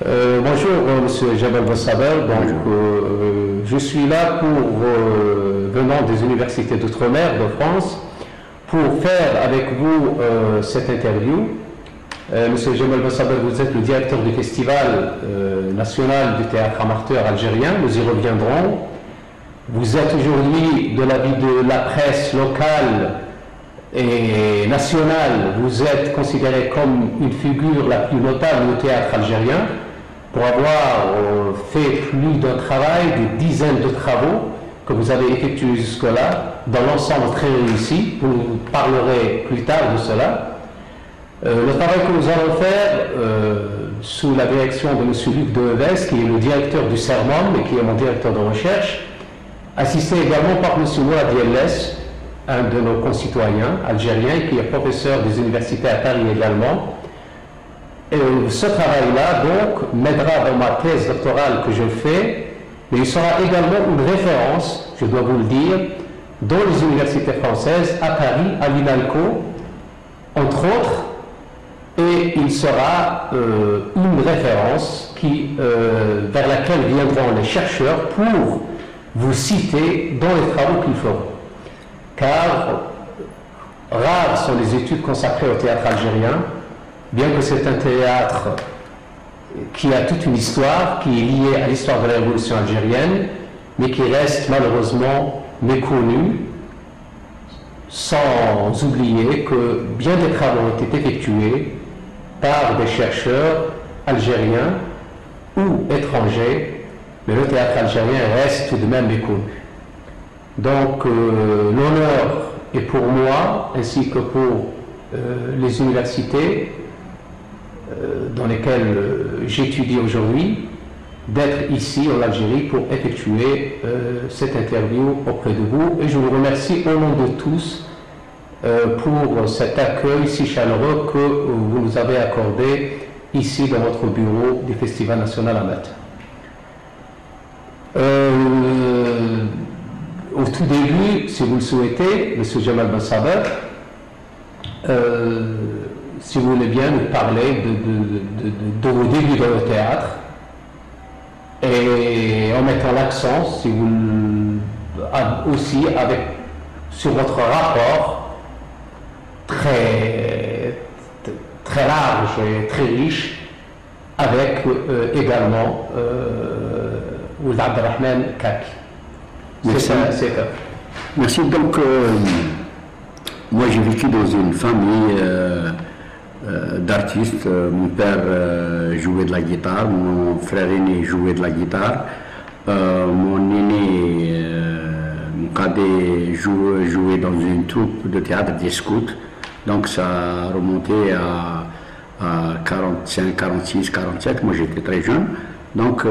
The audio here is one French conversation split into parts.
Bonjour, Monsieur Jabal Bossaber. Je suis là venant des universités d'outre-mer de France pour faire avec vous cette interview. Monsieur Jabal Bossaber, vous êtes le directeur du Festival national du théâtre amateur algérien. Nous y reviendrons. Vous êtes aujourd'hui, de l'avis de la presse locale et nationale, vous êtes considéré comme une figure la plus notable du théâtre algérien pour avoir fait plus d'un travail, des dizaines de travaux que vous avez effectués jusque-là, dans l'ensemble très réussi. Vous parlerez plus tard de cela. Le travail que nous allons faire sous la direction de M. Luc Deves, qui est le directeur du CERMOM et qui est mon directeur de recherche, assisté également par M. Mourad Yelles, un de nos concitoyens algériens qui est professeur des universités à Paris également. Et ce travail-là, donc, m'aidera dans ma thèse doctorale que je fais, mais il sera également une référence, je dois vous le dire, dans les universités françaises, à Paris, à l'INALCO, entre autres, et il sera une référence vers laquelle viendront les chercheurs pour vous citer dans les travaux qu'ils feront. Car rares sont les études consacrées au théâtre algérien, bien que c'est un théâtre qui a toute une histoire, qui est liée à l'histoire de la révolution algérienne, mais qui reste malheureusement méconnu, sans oublier que bien des travaux ont été effectués par des chercheurs algériens ou étrangers, mais le théâtre algérien reste tout de même méconnu. Donc l'honneur est pour moi, ainsi que pour les universités dans lesquelles j'étudie aujourd'hui, d'être ici en Algérie pour effectuer cette interview auprès de vous. Et je vous remercie au nom de tous pour cet accueil si chaleureux que vous nous avez accordé ici dans notre bureau du Festival national amateur. Au tout début, si vous le souhaitez, M. Jamal Bossaber, si vous voulez bien nous parler de vos débuts dans le théâtre et en mettant l'accent, si vous aussi sur votre rapport très large et très riche avec également Ould Abdelrahman Kaki. Merci. Merci. Donc, moi j'ai vécu dans une famille d'artistes. Mon père jouait de la guitare, mon frère aîné jouait de la guitare, mon aîné, mon cadet jouait dans une troupe de théâtre des scouts. Donc ça remontait à 45, 46, 47. Moi j'étais très jeune. Donc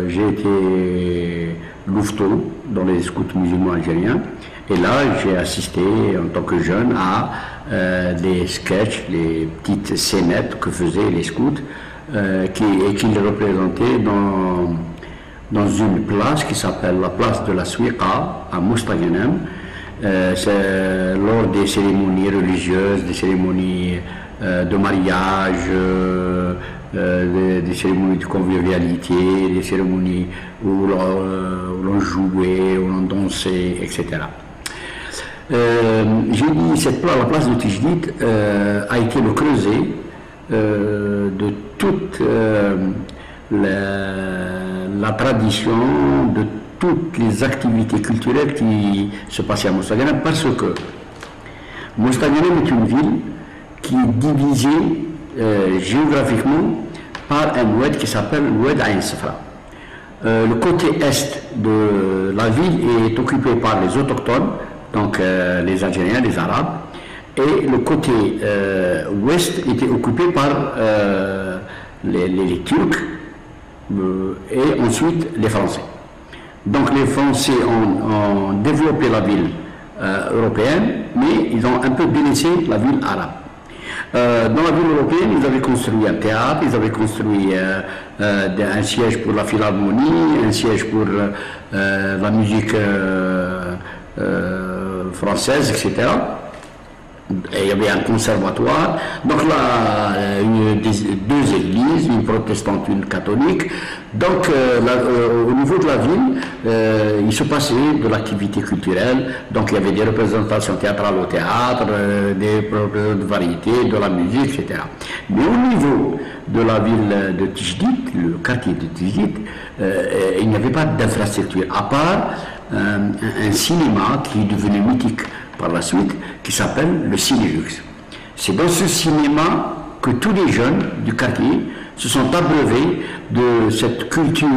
j'ai été louveteau dans les scouts musulmans algériens. Et là, j'ai assisté en tant que jeune à des sketchs, les petites scénettes que faisaient les scouts et qu'ils représentaient dans une place qui s'appelle la place de la Souiqa à Mostaganem. C'est lors des cérémonies religieuses, des cérémonies de mariage, des cérémonies de convivialité, des cérémonies où l'on jouait, où l'on dansait, etc. J'ai dit la place de Tijdid a été le creuset de toute la tradition, de toutes les activités culturelles qui se passaient à Mostaganem, parce que Mostaganem est une ville qui est divisée géographiquement par un oued qui s'appelle l'oued Ain Safra. Le côté est de la ville est occupé par les autochtones, donc les Algériens, les Arabes, et le côté ouest était occupé par les Turcs et ensuite les Français. Donc les Français ont développé la ville européenne, mais ils ont un peu délaissé la ville arabe. Dans la ville européenne, ils avaient construit un théâtre, ils avaient construit un siège pour la philharmonie, un siège pour la musique française, etc. il y avait un conservatoire, donc là, deux églises, une protestante, une catholique. Donc, au niveau de la ville, il se passait de l'activité culturelle. Donc, il y avait des représentations théâtrales au théâtre, des représentations de variété, de la musique, etc. Mais au niveau de la ville de Tijdit, le quartier de Tijdit, il n'y avait pas d'infrastructure, à part un cinéma qui est devenu mythique par la suite, qui s'appelle le Cinélux. C'est dans ce cinéma que tous les jeunes du quartier se sont abreuvés de cette culture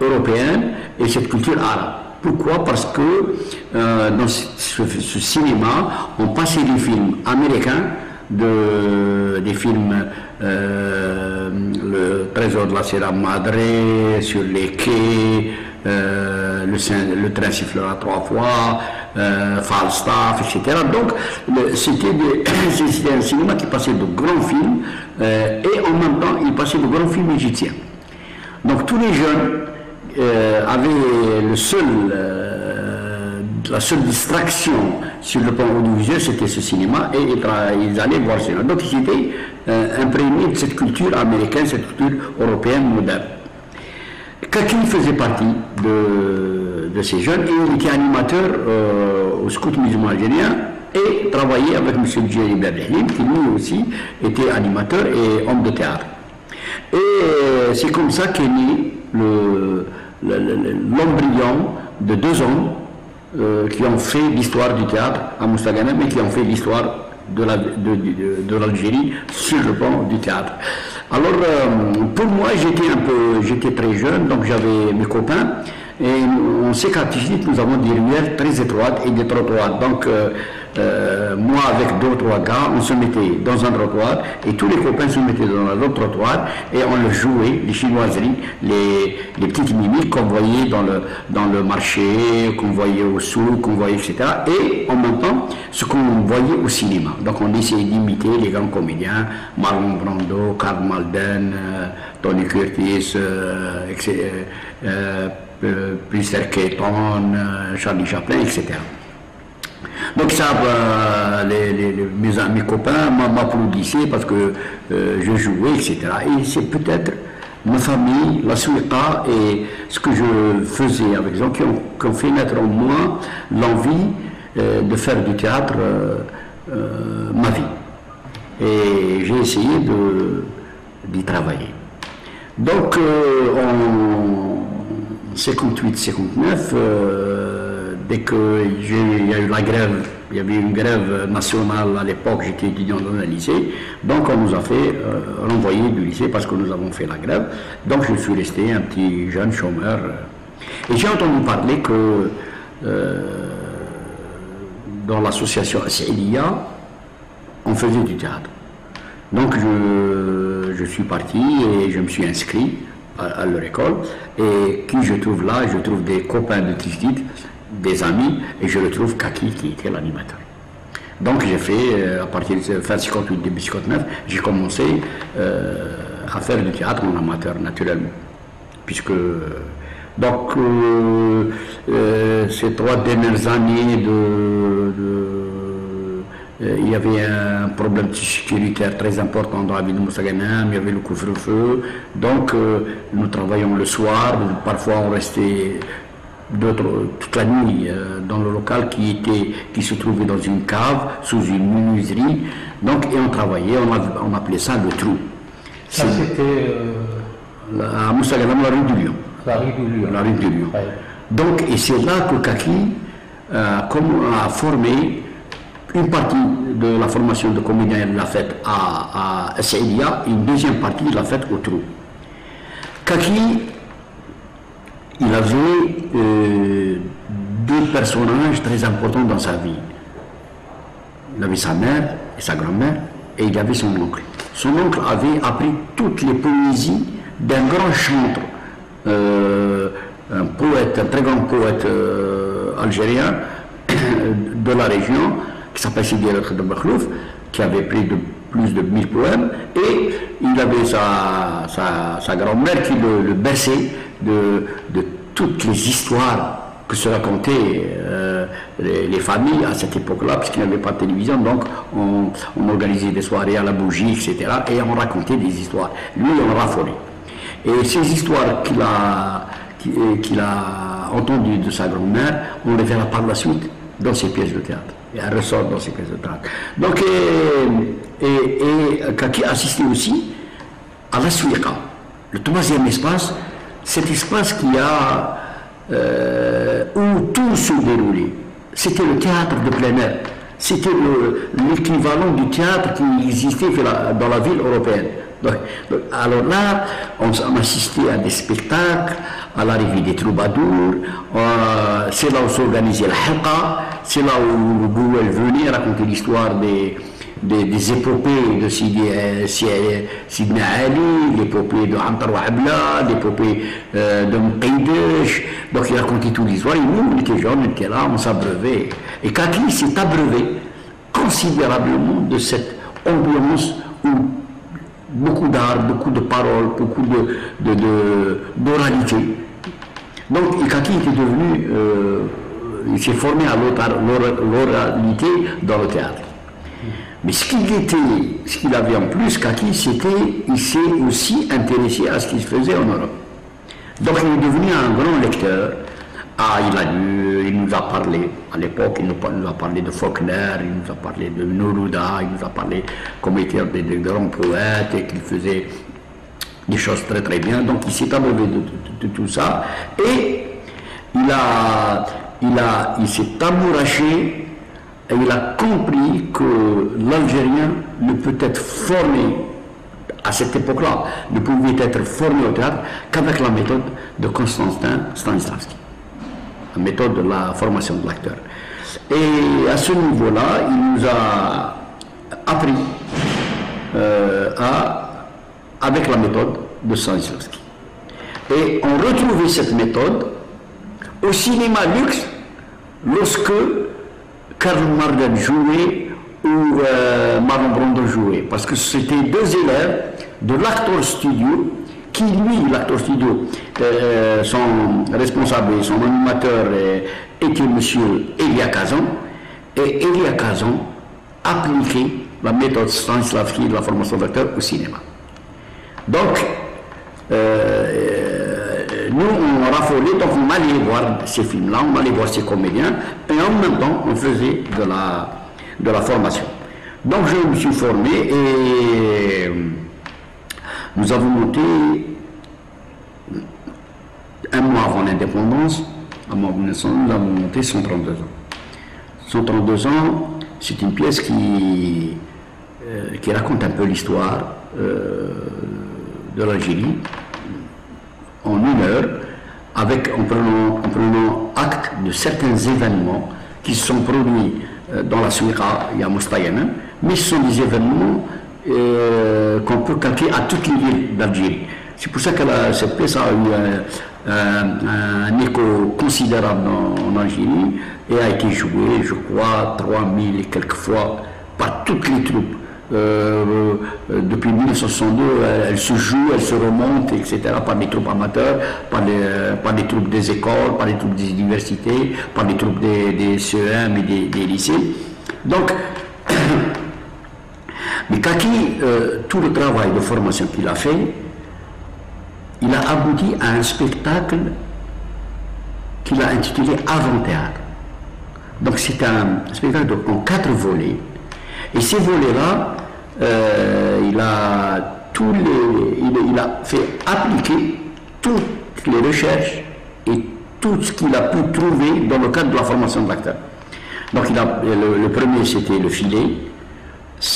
européenne et cette culture arabe. Pourquoi? Parce que dans ce cinéma, on passait des films américains, des films Le Trésor de la Sierra Madre, Sur les quais, le train sifflera 3 fois, Falstaff, etc. Donc c'était un cinéma qui passait de grands films et en même temps il passait de grands films égyptiens. Donc tous les jeunes avaient la seule distraction sur le plan audiovisuel, c'était ce cinéma, et ils allaient voir ce cinéma. Donc ils étaient imprégnés de cette culture américaine, cette culture européenne moderne. Kaki faisait partie de ces jeunes et il était animateur au scout musulman algérien et travaillait avec M. Djeri Berlihim, qui lui aussi était animateur et homme de théâtre. Et c'est comme ça qu'est né l'embryon de deux hommes qui ont fait l'histoire du théâtre à Mostaganem, mais qui ont fait l'histoire de l'Algérie sur le plan du théâtre. Alors, pour moi, j'étais très jeune, donc j'avais mes copains, et on sait qu'à Tijdit, nous avons des ruelles très étroites et des trottoirs. Donc, moi, avec 2 ou 3 gars, on se mettait dans un trottoir, et tous les copains se mettaient dans un autre trottoir, et on leur jouait les chinoiseries, les petites mimiques qu'on voyait dans le marché, qu'on voyait au souk, qu'on voyait, etc. Et en même temps, ce qu'on voyait au cinéma. Donc, on essayait d'imiter les grands comédiens, Marlon Brando, Karl Malden, Tony Curtis, Buster Keaton, Charlie Chaplin, etc. Donc ça, mes copains m'applaudissaient parce que je jouais, etc. Et c'est peut-être ma famille, la Souïqa et ce que je faisais avec les gens qui ont fait naître en moi l'envie de faire du théâtre ma vie. Et j'ai essayé d'y travailler. Donc en 58-59, dès qu'il y a eu la grève, il y avait une grève nationale à l'époque, j'étais étudiant dans un lycée, donc on nous a fait renvoyer du lycée parce que nous avons fait la grève. Donc je suis resté un petit jeune chômeur. Et j'ai entendu parler que dans l'association Saïdia, on faisait du théâtre. Donc je suis parti et je me suis inscrit à leur école. Et qui je trouve là? Je trouve des copains de Tijdit, des amis, et je retrouve Kaki qui était l'animateur. Donc j'ai fait, à partir de fin 58, début 59, j'ai commencé à faire du théâtre en amateur naturellement. Puisque, donc, ces 3 dernières années il y avait un problème sécuritaire très important dans la ville de Mostaganem, il y avait le couvre-feu, donc nous travaillions le soir, parfois on restait toute la nuit dans le local qui se trouvait dans une cave, sous une menuiserie, donc, et on travaillait, on appelait ça le trou. Ça c'était à Mostaganem, la rue du Lion. La rue du Lion. La rue du Lion. Ouais. Donc, et c'est là que Kaki a formé une partie de la formation de comédien, il l'a faite à Saïdia, une deuxième partie, il l'a faite au trou. Kaki, il avait 2 personnages très importants dans sa vie. Il avait sa mère et sa grand-mère, et il avait son oncle. Son oncle avait appris toutes les poésies d'un grand chantre, un poète, un très grand poète algérien de la région, qui s'appelle Sidi El Khedr Bakhlouf, qui avait pris plus de 1000 poèmes, et il avait sa grand-mère qui le berçait de toutes les histoires que se racontaient les familles à cette époque-là, puisqu'il n'y avait pas de télévision, donc on organisait des soirées à la bougie, etc. Et on racontait des histoires. Lui, on raffolait. Et ces histoires qu'il a entendues de sa grand-mère, on les verra par la suite dans ses pièces de théâtre. Et elle ressort dans ses pièces de théâtre. Donc, Kaki assistait aussi à la Suiqa, le troisième espace, cet espace où tout se déroulait. C'était le théâtre de plein air. C'était l'équivalent du théâtre qui existait dans la ville européenne. Alors là, on assistait à des spectacles, à l'arrivée des troubadours, c'est là où s'organisait la halqa, c'est là où Gouel venait raconter l'histoire des épopées de Sidna Ali, l'épopée de Antar wa Abla, l'épopée de Mqaydesh. Donc il racontait toute l'histoire. Et nous, on était jeunes, on était là, on s'abreuvait. Et Kaki s'est abreuvé considérablement de cette ambiance où beaucoup d'art, beaucoup de paroles, beaucoup d'oralité. Donc Kaki était devenu, il s'est formé à l'oralité dans le théâtre. Mais ce qu'il avait en plus, Kaki, il s'est aussi intéressé à ce qui se faisait en Europe. Donc il est devenu un grand lecteur. Il nous a parlé, à l'époque, il nous a parlé de Faulkner, il nous a parlé de Neruda, il nous a parlé comme étaient des grands poètes et qu'il faisait des choses très très bien. Donc il s'est abreuvé de tout ça et il s'est amouraché. Et il a compris que l'Algérien ne peut être formé, à cette époque-là, ne pouvait être formé au théâtre qu'avec la méthode de Konstantin Stanislavski, la méthode de la formation de l'acteur. Et à ce niveau-là, il nous a appris avec la méthode de Stanislavski. Et on retrouvait cette méthode au cinéma luxe lorsque Karl Marden jouait ou Marlon Brando jouait, parce que c'était deux élèves de l'Actor Studio, qui lui, l'Actor Studio, son responsable et son animateur était monsieur Elia Kazan, et Elia Kazan appliquait la méthode Stanislavski de la formation d'acteur au cinéma. Donc, nous, on raffolait, donc on allait voir ces films-là, on allait voir ces comédiens, et en même temps, on faisait de la formation. Donc, je me suis formé et nous avons monté, un mois avant l'indépendance, nous avons monté 132 ans. 132 ans, c'est une pièce qui raconte un peu l'histoire de l'Algérie, en une heure, en prenant acte de certains événements qui se sont produits dans la Suiqa, il y a Moustayana, mais ce sont des événements qu'on peut calquer à toutes les villes d'Algérie. C'est pour ça que cette pièce a eu un écho considérable en Algérie et a été jouée, je crois, 3000 et quelques fois par toutes les troupes. Depuis 1962, elle se joue, elle se remonte, etc., par les troupes amateurs, par les troupes des écoles, par les troupes des universités, par les troupes des CEM et des lycées. Donc, mais Kaki, tout le travail de formation qu'il a fait, il a abouti à un spectacle qu'il a intitulé Avant-théâtre. Donc c'est un spectacle en 4 volets. Et ces volets-là, il a fait appliquer toutes les recherches et tout ce qu'il a pu trouver dans le cadre de la formation de l'acteur. Donc le premier, c'était le filet.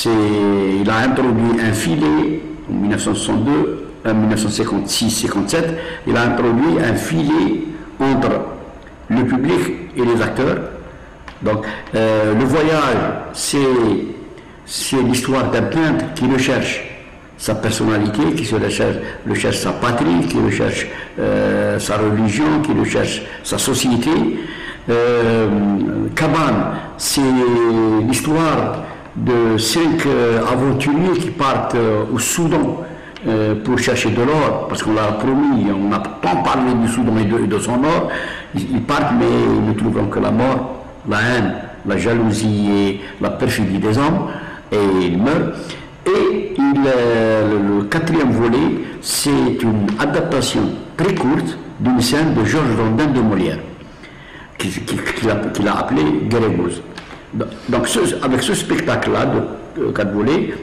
Il a introduit un filet en 1962, en 1956-57. Il a introduit un filet entre le public et les acteurs. Donc le voyage, c'est l'histoire d'un peintre qui recherche sa personnalité, qui recherche sa patrie, qui recherche sa religion, qui recherche sa société. Cabane, c'est l'histoire de 5 aventuriers qui partent au Soudan pour chercher de l'or, parce qu'on l'a promis, on a tant parlé du Soudan et de son or. Ils partent, mais ils ne trouveront que la mort la haine, la jalousie et la perfidie des hommes, et il meurt. Et le quatrième volet, c'est une adaptation très courte d'une scène de Georges Rondin de Molière, qu'il a appelé Guérébouze. Donc avec ce spectacle-là de 4 volets,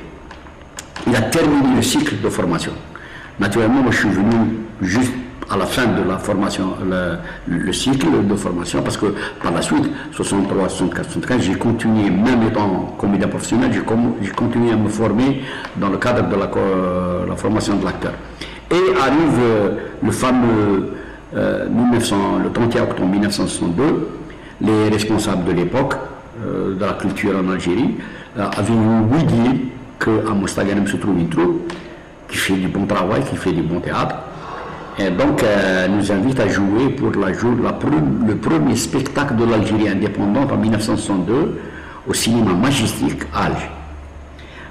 il a terminé le cycle de formation. Naturellement, moi je suis venu juste à la fin de la formation, le cycle de formation, parce que par la suite, 63, 64, 75, j'ai continué, même étant comédien professionnel, j'ai continué à me former dans le cadre de la formation de l'acteur. Et arrive le fameux le 31 octobre 1962, les responsables de l'époque, de la culture en Algérie, avaient ouï dire qu'à Mostaganem se trouve une troupe qui fait du bon travail, qui fait du bon théâtre. Et donc, nous invite à jouer pour le premier spectacle de l'Algérie indépendante en 1962 au cinéma Majestic à Alger.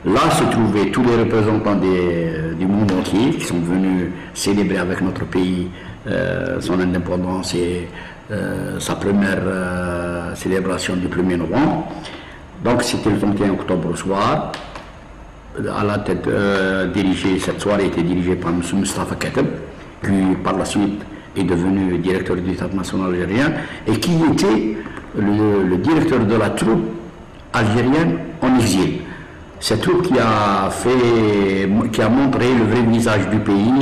Là se trouvaient tous les représentants du monde entier qui sont venus célébrer avec notre pays son indépendance et sa première célébration du 1er novembre. Donc, c'était le 31 octobre au soir. À la tête, cette soirée était dirigée par M. Mustafa Kateb, qui par la suite est devenu directeur du Théâtre national algérien et qui était le directeur de la troupe algérienne en exil. Cette troupe qui a montré le vrai visage du pays,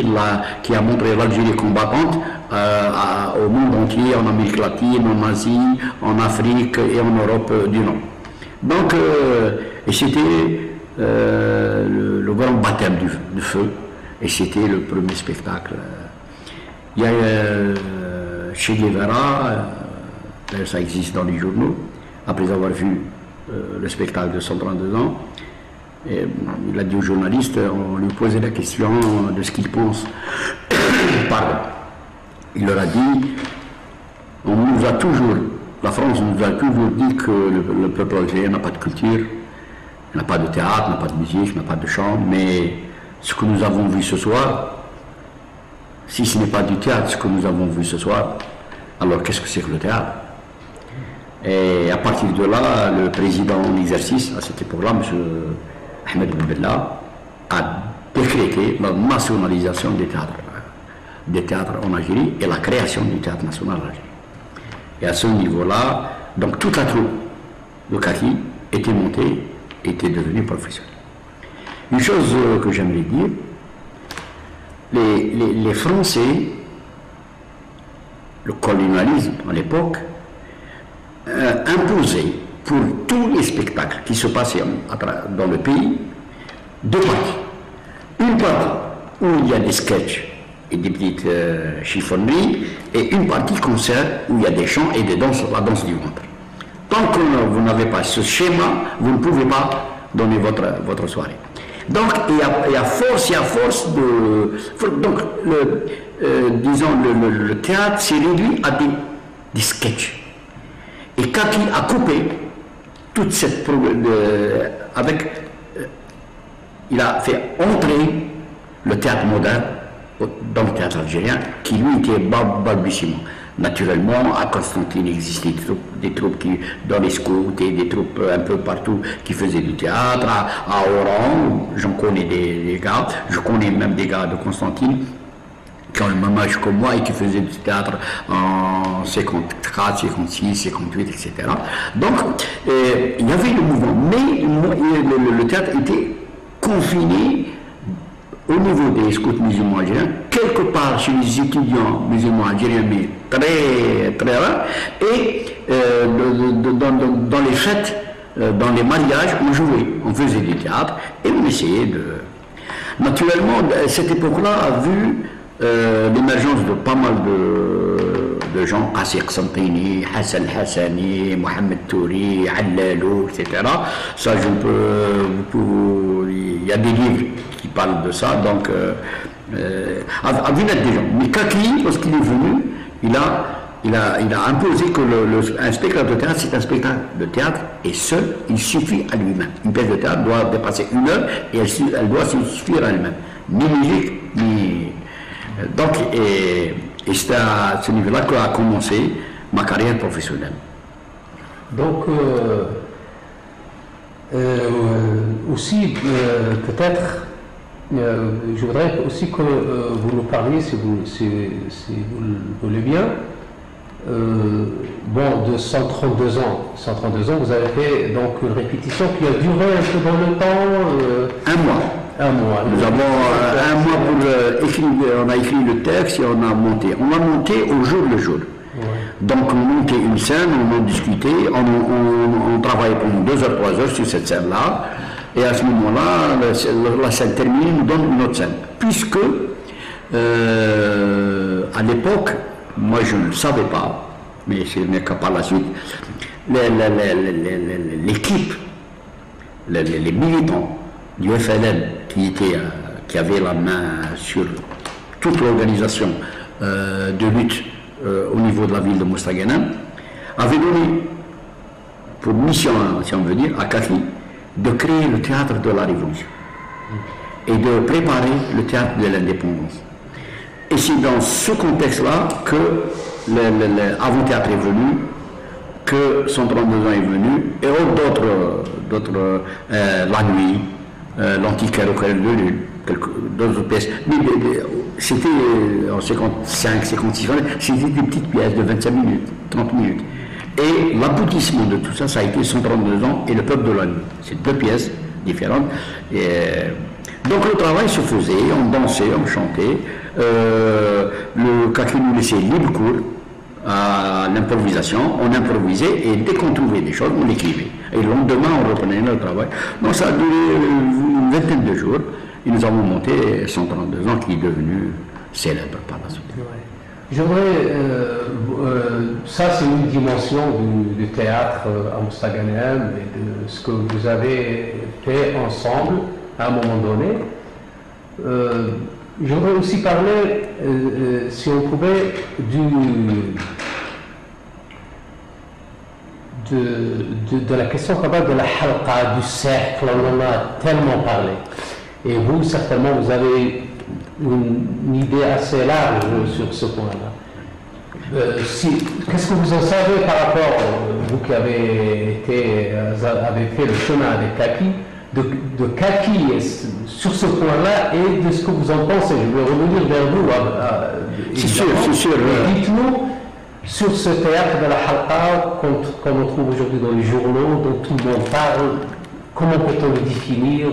qui a montré l'Algérie combattante au monde entier, en Amérique latine, en Asie, en Afrique et en Europe du Nord. Donc, et c'était le grand baptême du feu, et c'était le premier spectacle. Il y a Che Guevara, ça existe dans les journaux, après avoir vu le spectacle de 132 ans, et il a dit aux journalistes, on lui posait la question de ce qu'il pense. Pardon. Il leur a dit, la France nous a toujours dit que le peuple algérien n'a pas de culture, n'a pas de théâtre, n'a pas de musique, n'a pas de chant, mais ce que nous avons vu ce soir, si ce n'est pas du théâtre, ce que nous avons vu ce soir, alors qu'est-ce que c'est que le théâtre? Et à partir de là, le président en exercice, à cette époque-là, M. Ahmed Ben Bella, a décrété la nationalisation des théâtres en Algérie et la création du théâtre national en Algérie. Et à ce niveau-là, donc toute la troupe de Kaki était montée, était devenue professionnelle. Une chose que j'aimerais dire, les Français, le colonialisme à l'époque, imposait pour tous les spectacles qui se passaient dans le pays deux parties. Une partie où il y a des sketchs et des petites chiffonneries, et une partie concert où il y a des chants et des danses, la danse du ventre. Tant que vous n'avez pas ce schéma, vous ne pouvez pas donner votre soirée. Donc, et à force de... Donc, disons, le théâtre s'est réduit à des sketchs. Et Kaki a coupé toute cette... il a fait entrer le théâtre moderne dans le théâtre algérien, qui lui était balbutiement. Naturellement, à Constantine, il existait des troupes dans les scouts et des troupes un peu partout qui faisaient du théâtre. À Oran, j'en connais des gars, je connais même des gars de Constantine qui ont le même âge que moi et qui faisaient du théâtre en 54, 56, 58, etc. Donc, il y avait le mouvement, mais le théâtre était confiné au niveau des scouts musulmans algériens, quelque part chez les étudiants musulmans algériens, mais très, très rare, et dans les fêtes, dans les mariages, on jouait, on faisait du théâtre, et on essayait de... Naturellement, cette époque-là a vu l'émergence de pas mal de gens, Qasir Santini, Hassan Hassani, Mohamed Touri, Allalou, etc. Ça, il y a des livres qui parlent de ça, donc à vu des gens. Mais Kaki, lorsqu'il est venu, il a imposé que un spectacle de théâtre, c'est un spectacle de théâtre, et seul, il suffit à lui-même. Une pièce de théâtre doit dépasser 1 heure, et elle doit se suffire à elle-même. Ni musique, ni... Donc, et c'est à ce niveau-là qu'a commencé ma carrière professionnelle. Donc, aussi, peut-être, je voudrais aussi que vous nous parliez, si vous le voulez bien, de 132 ans. 132 ans, vous avez fait donc une répétition qui a duré un peu dans le temps. Un mois. Un mois. Nous avons un mois pour écrire, on a écrit le texte et on a monté. On a monté au jour le jour. Ouais. Donc on montait une scène, on en discutait, on travaillait pendant 2 heures, 3 heures sur cette scène-là. Et à ce moment-là, la scène terminée nous donne une autre scène. Puisque, à l'époque, moi je ne le savais pas, mais ce n'est que par la suite, l'équipe, les militants du FLN qui avaient la main sur toute l'organisation de lutte au niveau de la ville de Mostaganem, avaient donné pour mission, si on veut dire, à Kaki, de créer le théâtre de la Révolution et de préparer le théâtre de l'indépendance. Et c'est dans ce contexte-là que Avant-Théâtre est venu, que 132 ans est venu, et d'autres, La Nuit, L'Antiquaire au Cœur de Lune, d'autres pièces. Mais c'était en 55, 56, c'était des petites pièces de 25 minutes, 30 minutes. Et l'aboutissement de tout ça, ça a été 132 ans et le peuple de la nuit. C'est 2 pièces différentes. Et donc le travail se faisait, on dansait, on chantait. Le Kaki nous laissait libre cours à l'improvisation. On improvisait et dès qu'on trouvait des choses, on l'écrivait. Et le lendemain, on reprenait le travail. Donc ça a duré une vingtaine de jours. Et nous avons monté 132 ans qui est devenu célèbre par la suite. Ouais. Je voudrais, ça c'est une dimension du théâtre à Mostaganem et de ce que vous avez fait ensemble à un moment donné. Je voudrais aussi parler, si on pouvait, de la question quand même de la halqa, du cercle, on en a tellement parlé. Et vous, certainement, vous avez une idée assez large sur ce point-là. Qu'est-ce que vous en savez par rapport, vous qui avez fait le chemin avec Kaki, de Kaki sur ce point-là et de ce que vous en pensez? Je vais revenir vers vous. C'est sûr, c'est sûr. Dites-nous sur ce théâtre de la halqa qu'on trouve aujourd'hui dans les journaux, dont tout le monde parle, comment peut-on le définir?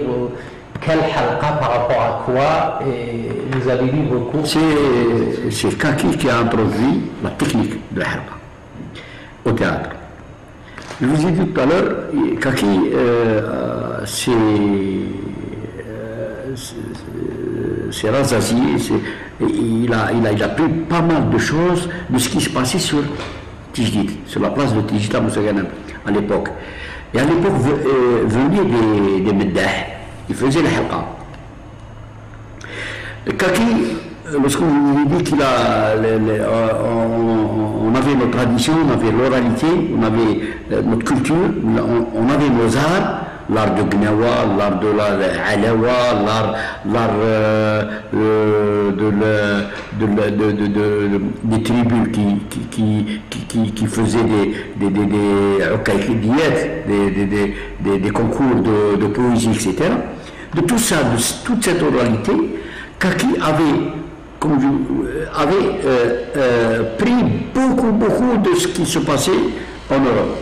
Quel halqa par rapport à quoi? Et vous avez lu vos cours? C'est Kaki qui a introduit la technique de la halqa au théâtre. Je vous ai dit tout à l'heure, Kaki, c'est rassasié, il a pris pas mal de choses de ce qui se passait sur Tijdit, sur la place de Tijdit à Mostaganem à l'époque. Et à l'époque venaient des meddah. Il faisait la halqa. Kaki, lorsqu'on lui dit qu'il a, on avait nos traditions, on avait l'oralité, on avait notre culture, on avait nos arts, l'art de Gnawa, l'art de la Alawa, l'art des tribus qui faisaient des concours de poésie, etc. De tout ça, de toute cette oralité, Kaki avait pris beaucoup de ce qui se passait en Europe.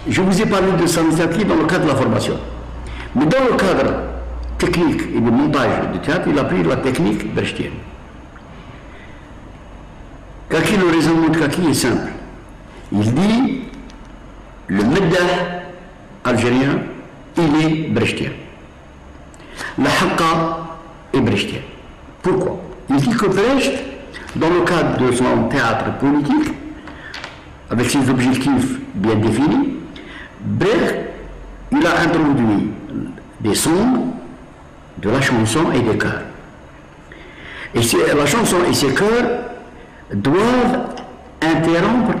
Je vous ai parlé de son initiative dans le cadre de la formation. Mais dans le cadre technique et de montage du théâtre, il a pris la technique brechtienne. Kaki, le raisonnement de Kaki est simple. Il dit, le meddah algérien, il est brechtien. La halqa est brechtien. Pourquoi? Il dit que Brecht, dans le cadre de son théâtre politique, avec ses objectifs bien définis, Brecht, il a introduit des sons, de la chanson et des chœurs. Et la chanson et ses chœurs doivent interrompre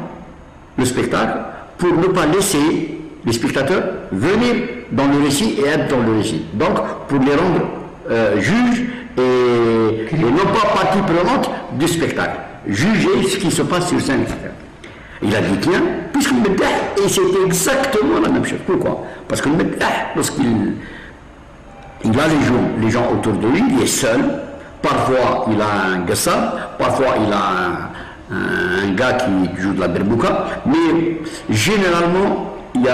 le spectacle pour ne pas laisser les spectateurs venir dans le récit et être dans le récit. Donc, pour les rendre juges et non pas partie prenante du spectacle. Juger ce qui se passe sur scène, etc. Il a dit, tiens, puisque le Meddah, et c'est exactement la même chose. Pourquoi? Parce que le Meddah, lorsqu'il a les gens autour de lui, il est seul. Parfois, il a un gassab, parfois, il a un gars qui joue de la berbouka, mais généralement, il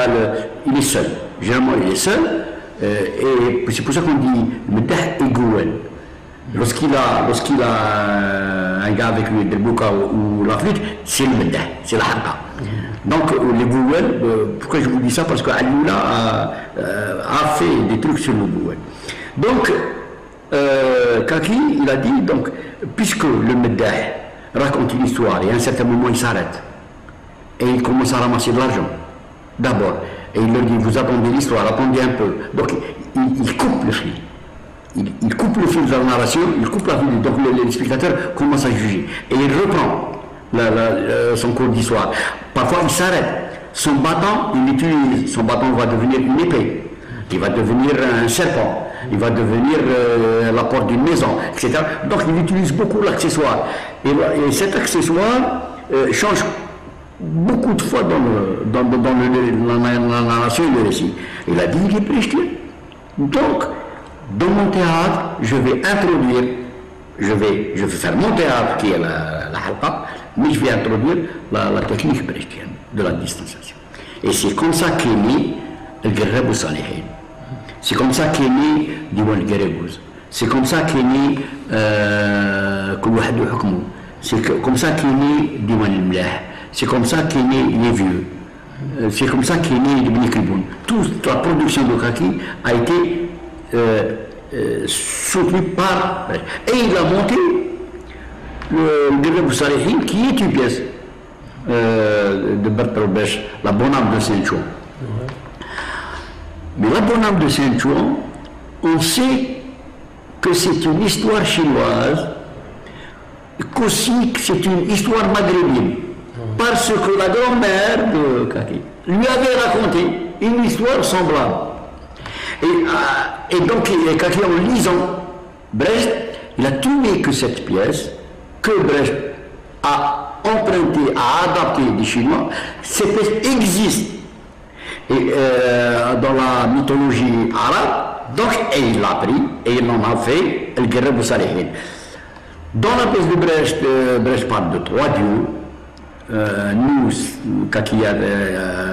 est seul. Généralement, il est seul, et c'est pour ça qu'on dit Meddah et Gouel. Lorsqu'il a un gars avec lui, le berbouka ou la flûte, c'est le Meddah, c'est la halqa. Donc, les Gouel, pourquoi je vous dis ça? Parce qu'Alioula a fait des trucs sur le Gouel. Donc, Kaki, il a dit, donc, puisque le Meddah raconte une histoire et à un certain moment il s'arrête et il commence à ramasser de l'argent, d'abord, et il leur dit, vous attendez l'histoire, attendez un peu. Donc, il coupe le fil. Il coupe le fil de la narration, il coupe la fil, donc les spectateurs commencent à juger. Et il reprend son cours d'histoire. Parfois, il s'arrête. Son bâton, il l'utilise. Son bâton va devenir une épée. Il va devenir un serpent. Il va devenir la porte d'une maison, etc. Donc, il utilise beaucoup l'accessoire. Et cet accessoire change beaucoup de fois dans la narration et le récit. Il a dit, il est brechtien. Donc, dans mon théâtre, je vais faire mon théâtre qui est la halqa, mais je vais introduire la technique brechtienne de la distanciation. Et c'est comme ça qu'est né le Gareb ou Salihin. C'est comme ça qu'est né Diwan Garebuz. C'est comme ça qu'est né Kouahadou Hukmou. C'est comme ça qu'est né Diwan al-Mlah. C'est comme ça qu'est né les vieux. C'est comme ça qu'est né Ibn Kriboun. Toute la production de Kaki a été soutenu par. Et il a monté le Gareb Salihin, qui est une pièce de Bertolt Brecht, la bonne âme de Saint-Chouan. Mais la bonne âme de Saint-Chouan, on sait que c'est une histoire chinoise, qu'aussi que c'est une histoire maghrébine, parce que la grand-mère de Kaki lui avait raconté une histoire semblable. Et donc, Kaki, en lisant Brecht, il a trouvé que cette pièce, que Brecht a emprunté, a adapté des Chinois, cette pièce existe. Et dans la mythologie arabe, donc, et il l'a pris, et il en a fait le Gareb ou Salihin. Dans la pièce de Brecht, Brecht parle de 3 dieux. Nous, Kaki,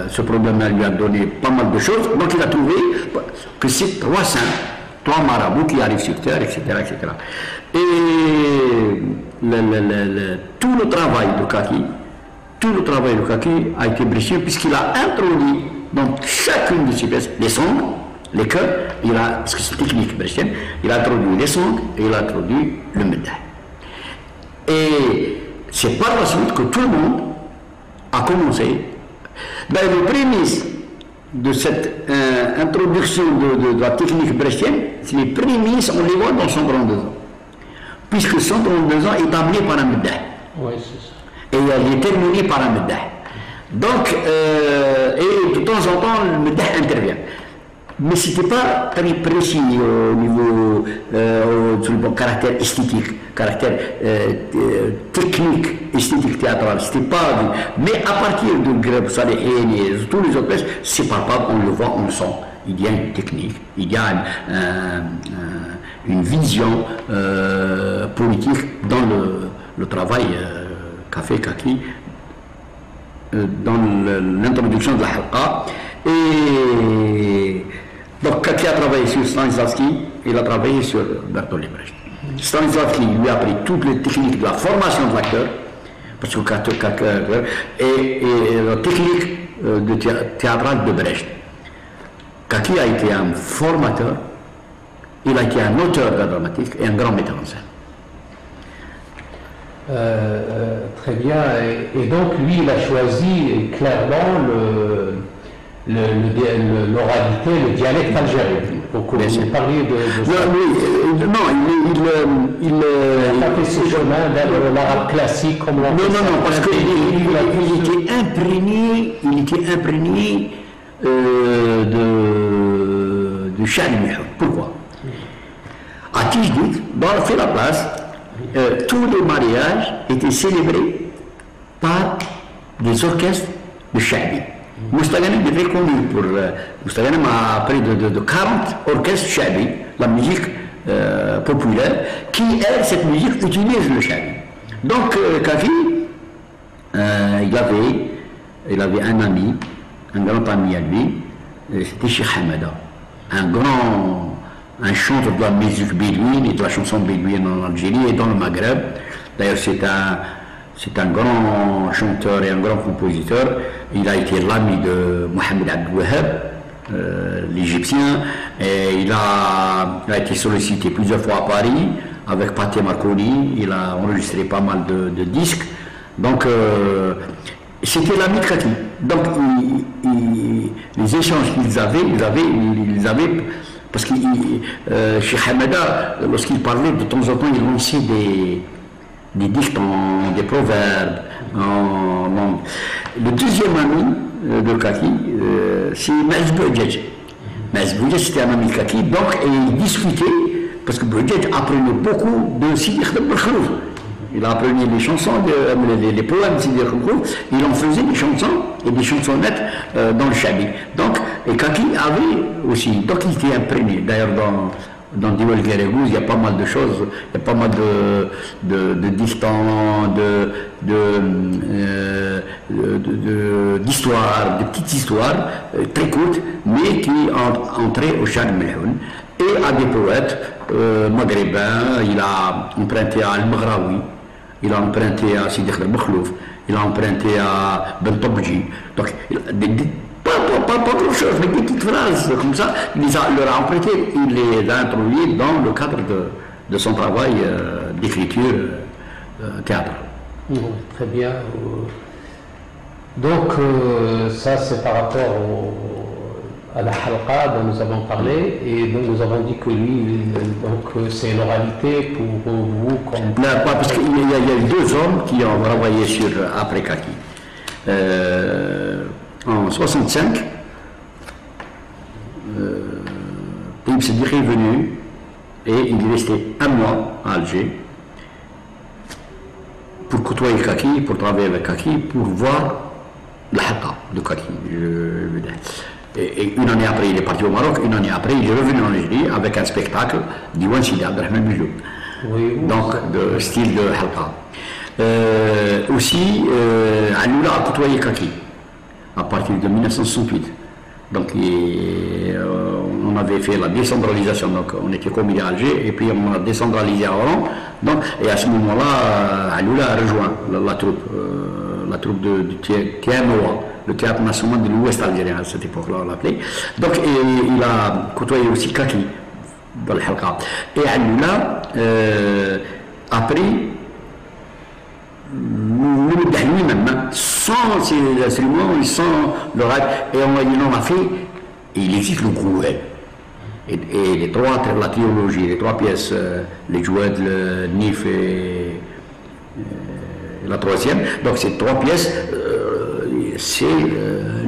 ce problème lui a donné pas mal de choses, donc il a trouvé que c'est 3 saints, 3 marabouts qui arrivent sur terre, etc. etc. Et tout le travail de Kaki a été brechtien, puisqu'il a introduit dans chacune de ces pièces les songs, les chœurs, parce que c'est technique brechtienne, il a introduit les songs et il a introduit le Meddah. Et c'est par la suite que tout le monde a commencé. Ben, les prémices de cette introduction de la technique brechtienne, c'est les prémices, on les voit dans 132 ans. Puisque 132 ans est établi par un Meddah. Oui, c'est ça. Et il est terminé par un Meddah. Donc, et de temps en temps, le Meddah intervient. Mais ce n'était pas très précis au niveau du caractère esthétique, caractère technique, esthétique théâtral. C'était pas. Mais à partir de Gareb Salihin et tous les autres pièces, c'est palpable, on le voit, on le sent. Il y a une technique, il y a une vision politique dans le travail qu'a fait Kaki dans l'introduction de la halqa. Et donc Kaki a travaillé sur Stanislavski, il a travaillé sur Bertolt Brecht. Stanislavski lui a appris toutes les techniques de la formation de l'acteur, parce que et la technique théâtrale de Brecht. Kaki a été un formateur, il a été un auteur de dramatique et un grand metteur en scène. Très bien. Et donc, lui, il a choisi clairement l'oralité, le dialecte algérien. Pour que vous parliez de ça. Il n'a pas fait ce chemin vers l'arabe classique comme on Non, parce qu'il était imprégné de Charles Michel. Pourquoi? À Tijdid, dans la place, tous les mariages étaient célébrés par des orchestres le Chabi. Moustagana est très connu pour. Moustagana a près de 40 orchestres Chabi, la musique populaire, qui, elle, cette musique, utilise le Chabi. Donc, Kafi, il avait un ami, un grand ami à lui, c'était Cheikh Hamada, un chanteur de la musique bédouine et de la chanson bédouine en Algérie et dans le Maghreb. D'ailleurs, c'est un grand chanteur et un grand compositeur. Il a été l'ami de Mohamed Abdel Wahab, l'Égyptien, et il a été sollicité plusieurs fois à Paris avec Pathé Marconi. Il a enregistré pas mal de disques. Donc, c'était l'ami de Kaki. Donc, les échanges qu'ils avaient, parce que chez Hamada, lorsqu'il parlait, de temps en temps, il lançait des dictons, des proverbes. Le deuxième ami de Kaki, c'est Maaz Bouadjadj. Maaz Bouadjadj, c'était un ami de Kaki, donc il discutait, parce que Bouadjadj apprenait beaucoup de Sidi Khdam Belkhrouf. Il apprenait les chansons, les poèmes de Sidi Khdam, il en faisait des chansons et des chansonnettes dans le Chabi. Donc, et Kaki avait aussi, donc il était imprégné. D'ailleurs, dans Diwal Guérégouz, il y a pas mal de choses, il y a pas mal de dictons, d'histoires, de petites histoires très courtes, mais qui entraient au Chad Melhoun. Et à des poètes maghrébins, il a emprunté à Al-Maghraoui, il a emprunté à Sidi Khdam Belkhrouf, il a emprunté à Ben Tobji. Donc, pas grand-chose, mais des petites phrases comme ça, il leur a emprunté, il les a introduites dans le cadre de son travail d'écriture théâtre. Très bien. Donc, ça c'est par rapport à la halqa dont nous avons parlé, et donc nous avons dit que lui, c'est une oralité pour vous comme... Non, pas parce qu'il y a deux hommes qui ont travaillé sur après Kaki. En 65, Taïb Sédir est venu et il est resté un mois à Alger pour côtoyer Kaki, pour travailler avec Kaki, pour voir la halqa de Kaki. Et une année après, il est parti au Maroc, une année après, il est revenu en Algérie avec un spectacle d'Iwan Sidi Abdelrahman Bijoub. Donc, de style de halqa. Aussi, Aloula a côtoyé Kaki à partir de 1968. Donc, on avait fait la décentralisation, donc on était commis à Alger, et puis on a décentralisé à Oran. Donc, et à ce moment-là, Aloula a rejoint la troupe de TMOA, le Théâtre National de l'Ouest algérien, à cette époque-là, on l'appelait. Donc, il a côtoyé aussi Kaki dans le halqa. Et Aloula a pris lui-même, sans ses instruments, sans le rap, et on a fait, et il existe le Gouel. Et la trilogie, les trois pièces, les Joued, le Nif et la troisième, donc ces trois pièces, c'est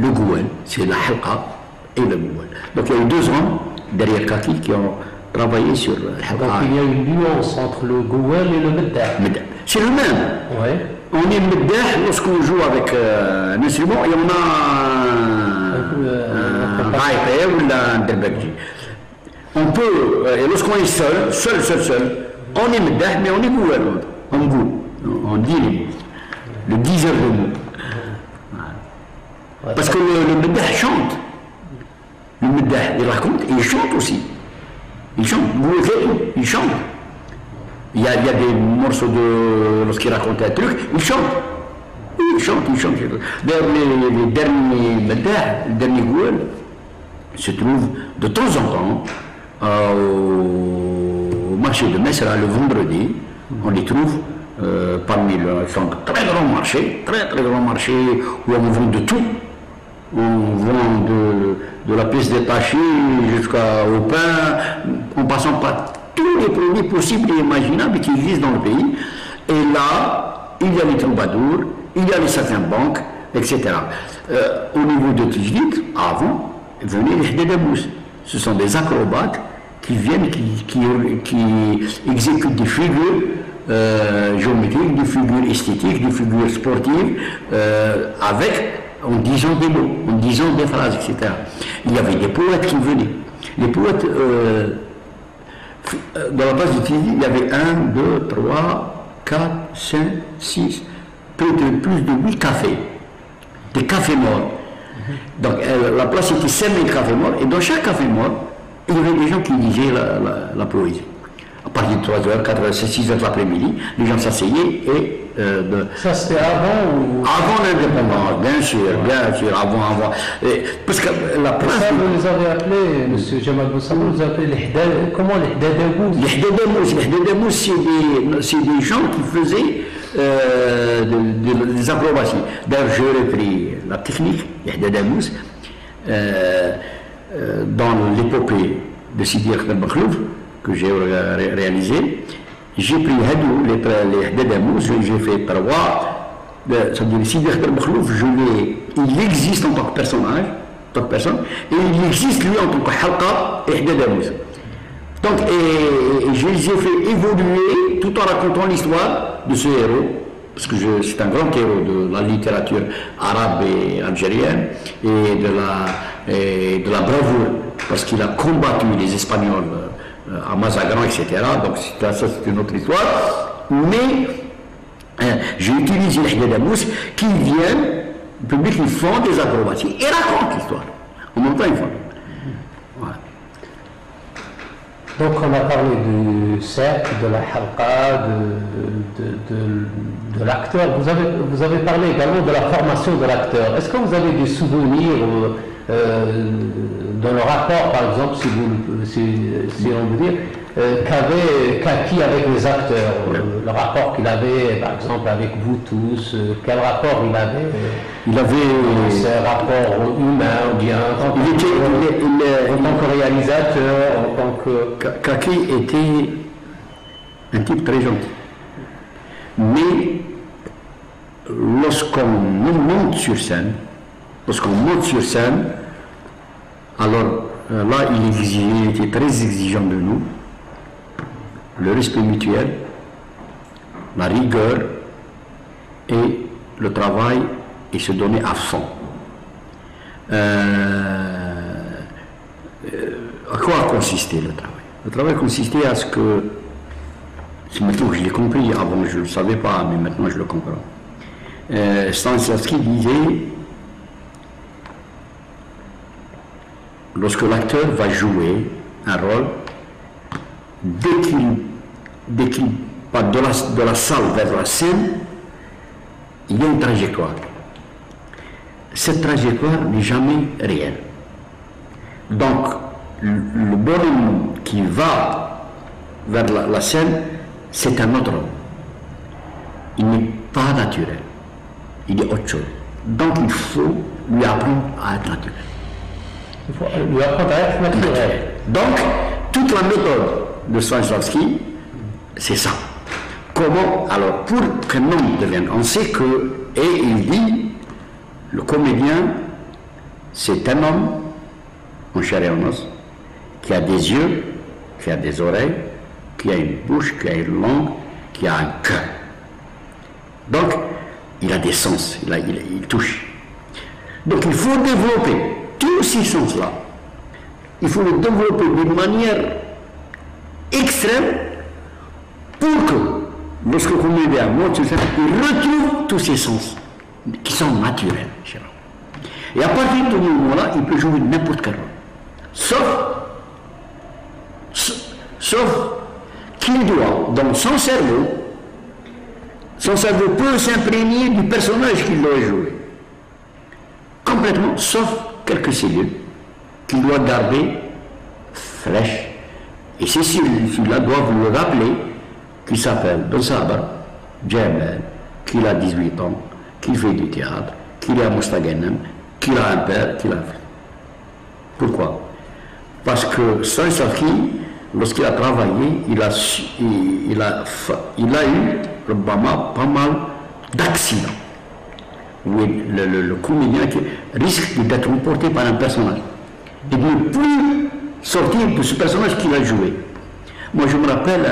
le Gouel, c'est la halqa et le Gouel. Donc il y a eu deux hommes derrière Kaki qui ont travaillé sur le halqa. Donc il y a une nuance entre le Gouel et le Meddah. C'est le même. Ouais. On est Meddah lorsqu'on joue avec un instrument et on a un raïpé ou un derbekji. On peut, et lorsqu'on est seul, on est Meddah, mais on est Gouel. On dit le 10 heures de mots. Parce que le Meddah chante. Le Meddah, il raconte et il chante aussi. Il chante. Il chante. Il y a des morceaux lorsqu'il raconte un truc, il chante. Il chante. D'ailleurs, les derniers Meddah, les derniers Gouel, se trouvent de temps en temps au marché de Messra le vendredi. On les trouve parmi le très grand marché où on vend de tout. On vend de la pièce détachée jusqu'au pain, en passant par tous les produits possibles et imaginables qui existent dans le pays. Et là, il y a les troubadours, il y a les saltimbanques, etc. Au niveau de Tijdid, avant, venaient les Hdedabous. Ce sont des acrobates qui viennent, qui exécutent des figures géométriques, des figures esthétiques, des figures sportives, avec en disant des mots, en disant des phrases, etc. Il y avait des poètes qui venaient. Les poètes, dans la place du Tizi, il y avait 1, 2, 3, 4, 5, 6, plus de 8 cafés. Des cafés morts. Donc la place était semée de cafés morts, et dans chaque café mort, il y avait des gens qui disaient la poésie. À partir de 3h, 4h, 6h de l'après-midi, les gens s'asseyaient et... Ça c'était avant ou... Avant l'indépendance, bien sûr, avant. Parce que la place... Ça, vous les avez appelés, M. Jamal Boussama, vous les avez appelés comment les Hdadamous? Les Hdadamous, c'est des gens qui faisaient des acrobaties. D'ailleurs, j'ai repris la technique, les Hdadamous, dans l'épopée de Sidi Akhtar Makhlouf, que j'ai réalisé. J'ai pris les Hdadamous, j'ai fait 3, c'est-à-dire Sidi Akhtar Makhlouf, il existe en tant que personnage, en tant que personne, et il existe lui en tant que Halqa et Hdadamous. Donc, et je les ai fait évoluer tout en racontant l'histoire de ce héros, parce que c'est un grand héros de la littérature arabe et algérienne, et de la bravoure, parce qu'il a combattu les Espagnols à Mazagran, etc. Donc ça c'est une autre histoire. Mais j'ai utilisé les Hdadamous qui viennent, le public, ils font des acrobaties et racontent l'histoire. En même temps, ils font. Voilà. Donc on a parlé du cercle, de la halqa, de l'acteur. Vous avez parlé également de la formation de l'acteur. Est-ce que vous avez des souvenirs dans le rapport, par exemple, si on veut dire, qu'avait Kaki avec les acteurs, le rapport qu'il avait, par exemple, avec vous tous, quel rapport il avait? Il avait ce rapport humain, ou bien en tant que réalisateur, en tant que... Kaki était un type très gentil. Mais lorsqu'on monte sur scène, alors là, il était très exigeant de nous, le respect mutuel, la rigueur et le travail, et se donner à fond. À quoi consistait le travail? Le travail consistait à ce que, c'est maintenant que je l'ai compris, avant je ne le savais pas, mais maintenant je le comprends. Stanislavski disait, lorsque l'acteur va jouer un rôle, dès qu'il part de la salle vers la scène, il y a une trajectoire. Cette trajectoire n'est jamais réelle. Donc, le bonhomme qui va vers la scène, c'est un autre homme. Il n'est pas naturel. Il est autre chose. Donc, il faut lui apprendre à être naturel. Il faut lui apprendre à être naturel. Donc, toute la méthode de Stanislavski, c'est ça. Comment, alors, pour qu'un homme devienne, on sait que, et il dit, le comédien, c'est un homme, en chair et en os, qui a des yeux, qui a des oreilles, qui a une bouche, qui a une langue, qui a un cœur. Donc, il a des sens, il touche. Donc, il faut développer tous ces sens-là. Il faut les développer d'une manière extrême pour que, lorsque le comédien monte sur scène, il retrouve tous ces sens qui sont naturels. Et à partir de ce moment-là, il peut jouer n'importe quel rôle. Sauf qu'il doit, dans son cerveau peut s'imprégner du personnage qu'il doit jouer. Complètement, sauf quelques cellules qu'il doit garder fraîches. Et ces cellules-là doivent le rappeler qu'il s'appelle Sabar Djamel, qu'il a 18 ans, qu'il fait du théâtre, qu'il est à Moustaghenem, qu'il a un père, qu'il a un frère. Pourquoi? Parce que Stanislavski, lorsqu'il a travaillé, il a eu probablement pas mal d'accidents. Oui, le comédien qui risque d'être emporté par un personnage et de ne plus sortir de ce personnage qu'il a joué. Moi, je me rappelle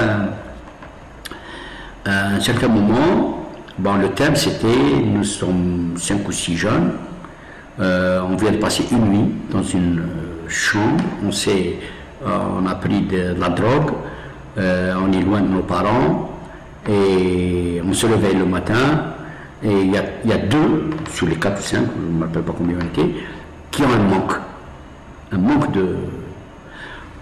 à un certain moment, bon, le thème c'était, nous sommes 5 ou 6 jeunes, On vient de passer une nuit dans une chambre, on a pris de la drogue, on est loin de nos parents, et on se réveille le matin, et il y a 2 sur les 4 ou 5, je ne me rappelle pas combien on était, qui ont un manque de...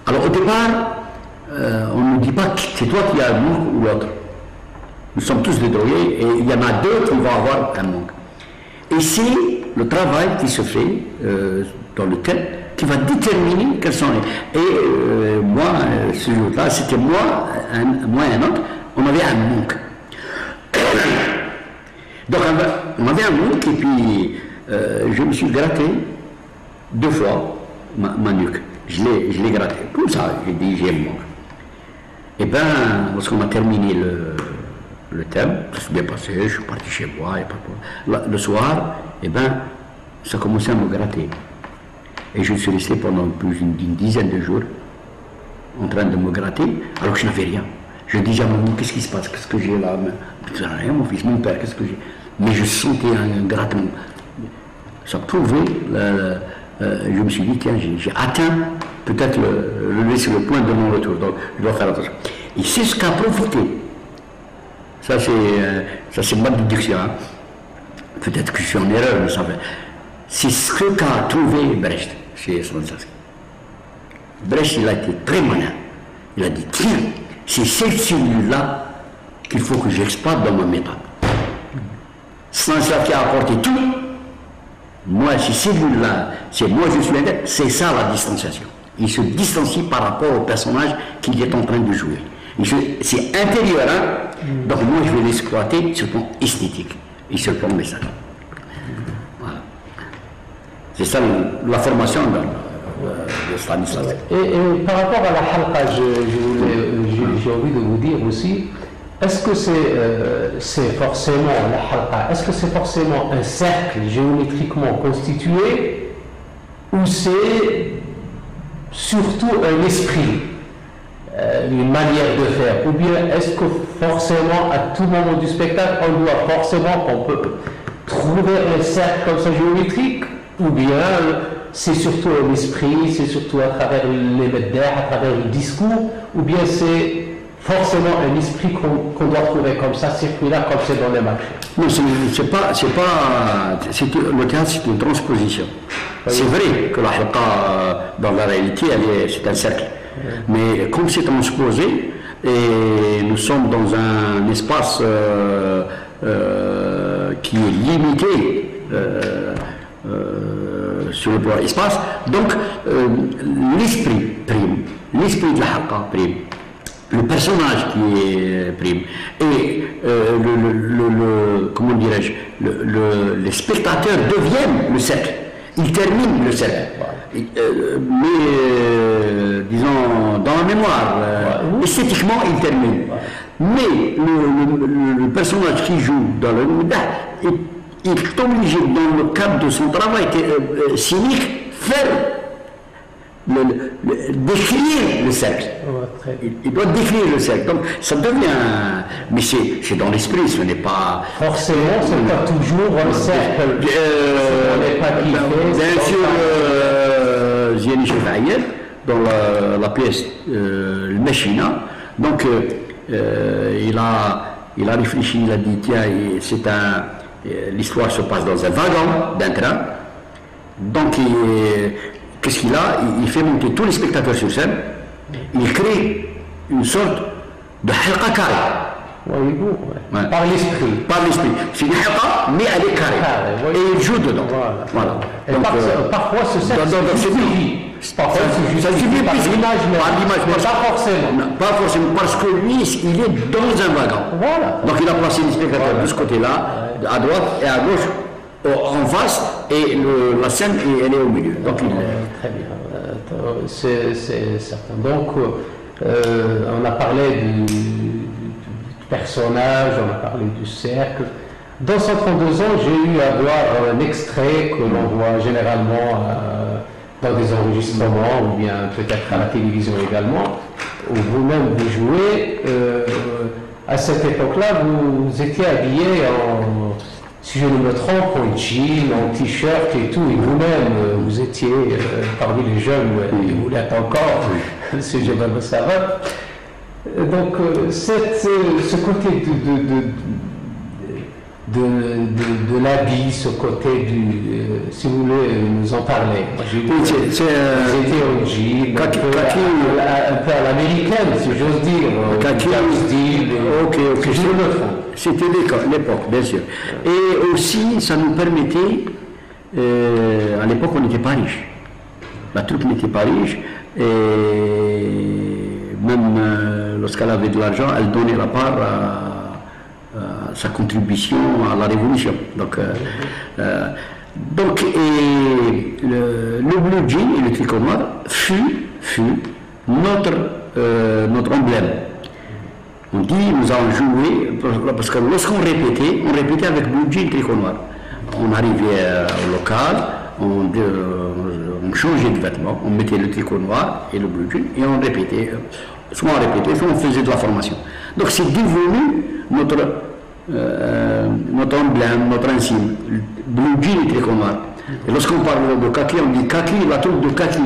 Alors au départ, on ne nous dit pas que c'est toi qui as un manque ou l'autre. Nous sommes tous des drogués, et il y en a 2 qui vont avoir un manque. Et c'est le travail qui se fait dans le thème qui va déterminer quels sont les... Et moi, ce jour-là, c'était moi et un autre, on avait un manque. Donc on avait un manque, et puis je me suis gratté 2 fois ma nuque. Je l'ai gratté. Comme ça, j'ai dit j'ai un manque. Et bien, lorsqu'on a terminé le thème, ça s'est bien passé, je suis parti chez moi, et le soir, et bien, ça commençait à me gratter. Et je suis resté pendant plus d'une dizaine de jours en train de me gratter, alors que je n'avais rien. Je dis à maman, qu'est-ce qui se passe, qu'est-ce que j'ai là? Je n'ai rien, mon fils, mon père, qu'est-ce que j'ai? Mais je sentais un grattement. Ça prouvait, je me suis dit, tiens, j'ai atteint peut-être le point de mon retour, donc je dois faire attention. Et c'est ce qu'a profité. Ça c'est ma déduction. Hein. Peut-être que je suis en erreur, mais ça fait. C'est ce qu'a trouvé Brecht chez Stanislavski. Brecht, il a été très malin. Il a dit, tiens, c'est cette cellule-là qu'il faut que j'exploite dans ma méthode. Stanislavski a apporté tout. Moi, ces cellules-là, c'est moi je suis l'intérieur, c'est ça la distanciation. Il se distancie par rapport au personnage qu'il est en train de jouer. C'est intérieur, hein? Donc moi je vais l'exploiter sur le plan esthétique et sur le plan message. Voilà. C'est ça la formation de Stanislavski. Et par rapport à la halqa, j'ai envie de vous dire aussi, est-ce que c'est forcément la halqa, est-ce que c'est forcément un cercle géométriquement constitué ou c'est surtout un esprit, une manière de faire, ou bien est-ce que forcément à tout moment du spectacle on doit forcément qu'on peut trouver un cercle comme ça géométrique, ou bien c'est surtout un esprit, c'est surtout à travers les médailles, à travers le discours, ou bien c'est forcément un esprit qu'on doit trouver comme ça, circulaire, comme c'est dans les marchés. Non, le théâtre, c'est une transposition. Oui. C'est vrai que la halqa, dans la réalité, c'est un cercle. Oui. Mais comme c'est transposé, et nous sommes dans un espace qui est limité sur le plan espace, donc l'esprit prime, l'esprit de la halqa prime. Le personnage qui est prime et comment dirais-je, les spectateurs deviennent le cercle, ils terminent le cercle, mais disons dans la mémoire, esthétiquement ils terminent, mais le personnage qui joue dans le médaille est obligé dans le cadre de son travail scénique faire décrire le cercle. Il doit décrire le cercle. Donc ça devient. Mais c'est dans l'esprit, ce n'est pas. Forcément, c'est pas toujours un cercle. Bien sûr, Ziani Chefaïel, dans la pièce Le Machina, donc il a réfléchi, il a dit tiens, l'histoire se passe dans un wagon d'un train. Donc qu'est-ce qu'il a? Il fait monter tous les spectateurs sur scène, il crée une sorte de halqa carrée. Par l'esprit. Par l'esprit. C'est une halqa, mais elle est carrée. Et il joue dedans. Voilà. Donc, parfois, ce cercle suffit. Parfois, ça suffit par l'image, mais pas forcément. Pas forcément, parce que lui, il est dans un wagon. Voilà. Donc il a placé les spectateurs de ce côté-là, à droite et à gauche. En face, et la scène, elle est au milieu. Donc, très bien, c'est certain. Donc, on a parlé du personnage, on a parlé du cercle. Dans 132 ans, j'ai eu à voir un extrait que l'on voit généralement dans des enregistrements, ou bien peut-être à la télévision également, où vous-même vous jouez. À cette époque-là, vous étiez habillé en si je ne me trompe, en jean, en t-shirt et tout, et vous-même, vous étiez parmi les jeunes, et vous l'êtes encore, M. Jebel Mossava. Donc, ce côté de l'habit, ce côté si vous voulez nous en parler. J'ai vu vous étiez en jean, un peu à l'américaine, si j'ose dire. Kaki, ok. C'était l'époque, bien sûr. Et aussi, ça nous permettait, à l'époque, on n'était pas riche. La troupe n'était pas riche, et même lorsqu'elle avait de l'argent, elle donnait la part à sa contribution à la révolution. Donc le blue jean et le tricot noir fut notre emblème. On dit, nous avons joué, parce que lorsqu'on répétait avec blue jean et tricot noir. On arrivait au local, on changeait de vêtements, on mettait le tricot noir et le blue jean et on répétait. Soit on répétait, soit on faisait de la formation. Donc c'est devenu notre emblème, notre insigne, blue jean et tricot noir. Et lorsqu'on parle de kaki, on dit kaki, la troupe de kaki,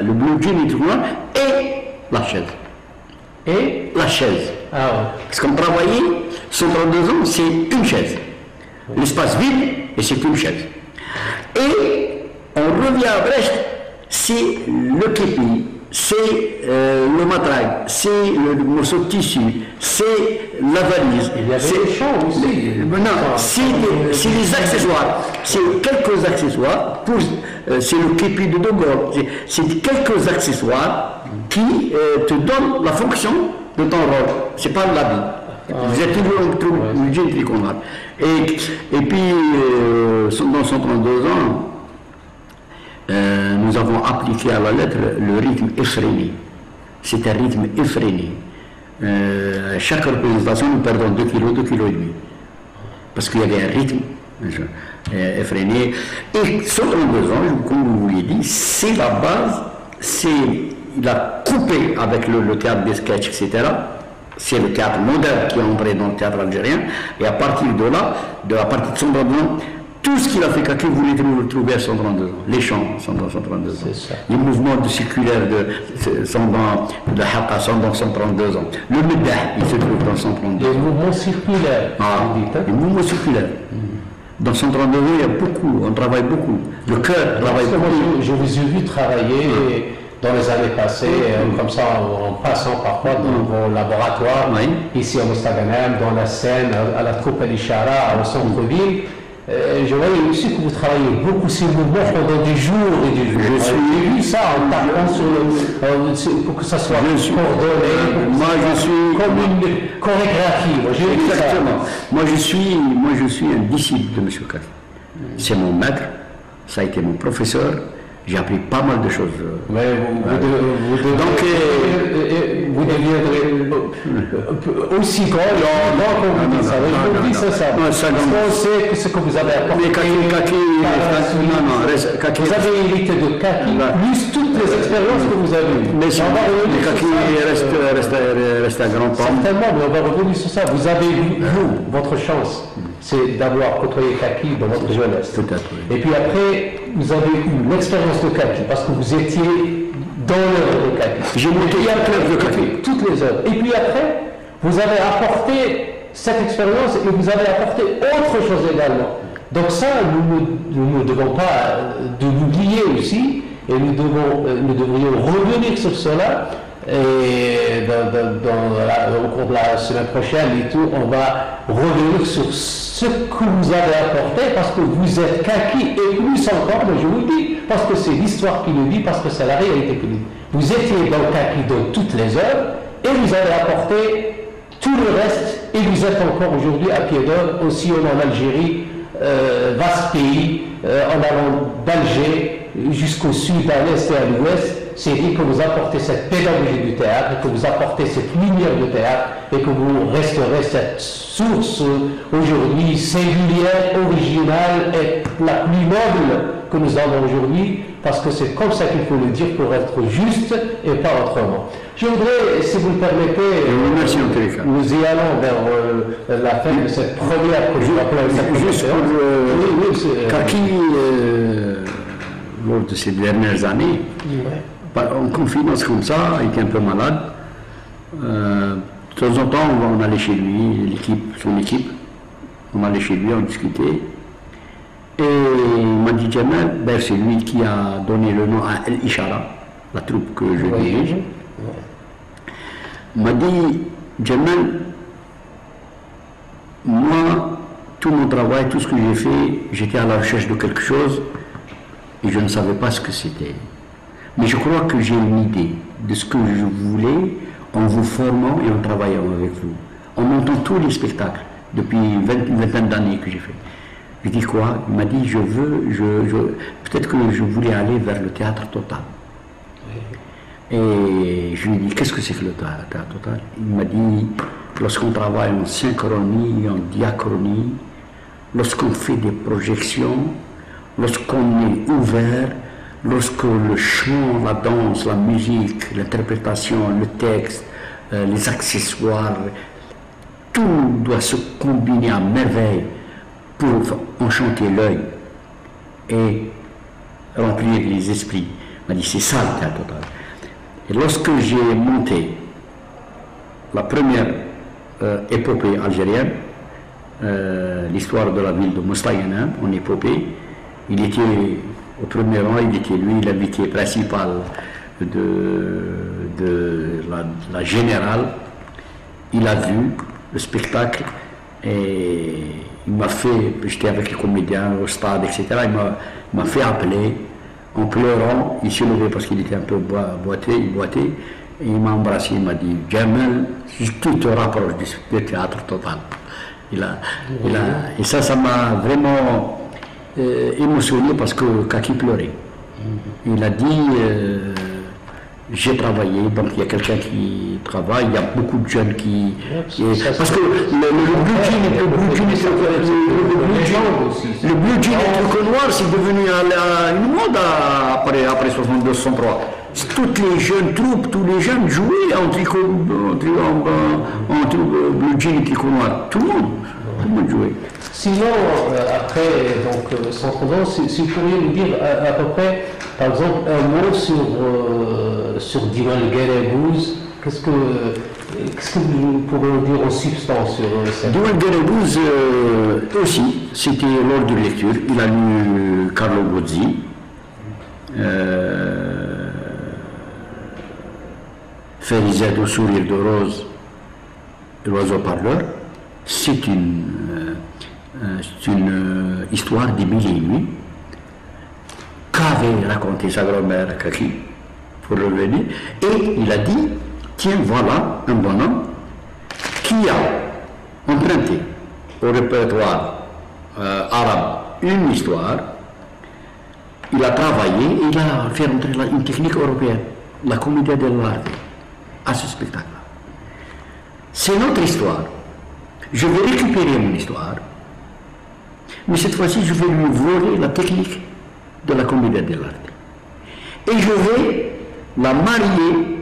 le blue jean et tricot noir et la chaise. Et la chaise. Ah ouais. Parce qu'on travaillait, 132 ans, c'est une chaise. L'espace vide, et c'est une chaise. Et on revient à Brest, c'est le képi, c'est le matraque, c'est le morceau de tissu, c'est la valise. Il y avait des champs aussi. Non, c'est les accessoires. C'est quelques accessoires, c'est le képi de De Gaulle. C'est quelques accessoires qui te donnent la fonction de ton rôle. C'est pas l'habit. Vous êtes toujours un jean tricot noir. Et puis, dans 132 ans, nous avons appliqué à la lettre le rythme effréné. C'est un rythme effréné. Chaque représentation, nous perdons 2 kilos, 2 kilos et demi. Parce qu'il y avait un rythme effréné. Et 132 ans, comme vous l'avez dit, c'est la base, il a coupé avec le théâtre des sketchs, etc. C'est le théâtre moderne qui est entré dans le théâtre algérien. Et à partir de là, à partir de 132 ans, tout ce qu'il a fait, Kaki voulait le trouver à 132 ans. Les chants sont dans 132 ans. Les mouvements de circulaire sont de Haqqa sont dans 132 ans. Le Medah, il se trouve dans 132 ans. Les mouvements circulaires. Les mouvements circulaires. Dans 132 ans, il y a beaucoup, on travaille beaucoup. Le cœur travaille beaucoup. Je vous ai vu travailler dans les années passées, comme ça, en passant parfois dans vos laboratoires, ici à Mostaganem, dans la Seine, à la troupe Al-Ishara, au centre-ville. Je voyais aussi que vous travaillez beaucoup ces mouvements pendant des jours et des jours. J'ai vu ça en tapant pour que ça soit coordonné. Moi, je suis comme une chorégraphie. Exactement. Moi, je suis un disciple de M. Kaki. C'est mon maître, ça a été mon professeur. J'ai appris pas mal de choses. Mais vous deviendrez aussi grand comme vous dites ça. Je vous dis ça. Parce qu'on sait que ce que vous avez apporté. Vous avez hérité de Kaki, plus toutes les expériences que vous avez eues. Mais Kaki reste un grand pas. Certainement, mais on va revenir sur ça. Vous avez eu, votre chance, c'est d'avoir côtoyé Kaki dans votre jeunesse. Et puis après, vous avez eu l'expérience de Kaki, parce que vous étiez dans l'œuvre de Kaki. J'ai monté un club de Kaki. Toutes les œuvres. Et puis après, vous avez apporté cette expérience et vous avez apporté autre chose également. Donc ça, nous ne devons pas de l'oublier aussi, et nous devrions revenir sur cela. Et au cours de la semaine prochaine et tout, on va revenir sur ce que vous avez apporté, parce que vous êtes Kaki et plus encore, mais je vous le dis, parce que c'est l'histoire qui le dit, parce que c'est la réalité qui le dit. Vous étiez dans Kaki dans toutes les œuvres et vous avez apporté tout le reste, et vous êtes encore aujourd'hui à pied d'œuvre, aussi en Algérie, vaste pays, en allant d'Alger jusqu'au sud, à l'est et à l'ouest. c'est dit que vous apportez cette pédagogie du théâtre, que vous apportez cette lumière du théâtre et que vous resterez cette source aujourd'hui singulière, originale et la plus noble que nous avons aujourd'hui, parce que c'est comme ça qu'il faut le dire pour être juste et pas autrement. Je voudrais, si vous le permettez, merci en tous les cas. Nous y allons vers la fin de cette première juste pour Kaki, lors de ces dernières années, en confidence comme ça, il était un peu malade. De temps en temps, on allait chez lui, son équipe, on allait chez lui, on discutait. Et il m'a dit Jamal, ben, c'est lui qui a donné le nom à El Ishara, la troupe que je dirige. Il m'a dit Jamal, moi, tout mon travail, tout ce que j'ai fait, j'étais à la recherche de quelque chose et je ne savais pas ce que c'était. Mais je crois que j'ai une idée de ce que je voulais en vous formant et en travaillant avec vous, en montant tous les spectacles depuis une vingtaine d'années que j'ai fait. Je dis quoi? Il m'a dit peut-être que je voulais aller vers le théâtre total. Et je lui ai dit qu'est-ce que c'est que le théâtre total? Il m'a dit lorsqu'on travaille en synchronie, en diachronie, lorsqu'on fait des projections, lorsqu'on est ouvert, lorsque le chant, la danse, la musique, l'interprétation, le texte, les accessoires, tout doit se combiner à merveille pour enchanter l'œil et remplir les esprits. Il m'a dit c'est ça le théâtre total. Et lorsque j'ai monté la première épopée algérienne, l'histoire de la ville de Moustayana en épopée, il était au premier rang, il était lui l'invité principal de la générale. Il a vu le spectacle et il m'a fait, j'étais avec les comédiens au stade, etc. Il m'a fait appeler en pleurant. Il s'est levé parce qu'il était un peu boité, et il m'a embrassé, il m'a dit Jamal, tu te rapproches du théâtre total. Et ça m'a vraiment émotionné parce que Kaki pleurait. Il a dit j'ai travaillé, donc il y a quelqu'un qui travaille, il y a beaucoup de jeunes qui... parce que le blue jean et le tricot noir, c'est devenu une mode après 62-63. Toutes les jeunes troupes, tous les jeunes jouaient en blue jean et tricot noir. Tout le monde jouait. Sinon, après, donc, sans problème, si vous pourriez nous dire à peu près, par exemple, un mot sur Diwan Guérébouz, qu'est-ce que vous pourriez nous dire en substance sur cette... Diwan Guérébouz aussi, c'était lors de lecture, il a lu Carlo Gozzi, Férizette au sourire de rose, l'oiseau parleur. C'est une histoire des mille et une nuits qu'avait raconté sa grand-mère Kaki pour revenir, et il a dit tiens, voilà un bonhomme qui a emprunté au répertoire arabe une histoire, il a travaillé et il a fait entrer une technique européenne, la commedia dell'arte, à ce spectacle-là. C'est notre histoire. Je vais récupérer mon histoire, mais cette fois-ci, je vais lui voler la technique de la commedia dell'arte. Et je vais la marier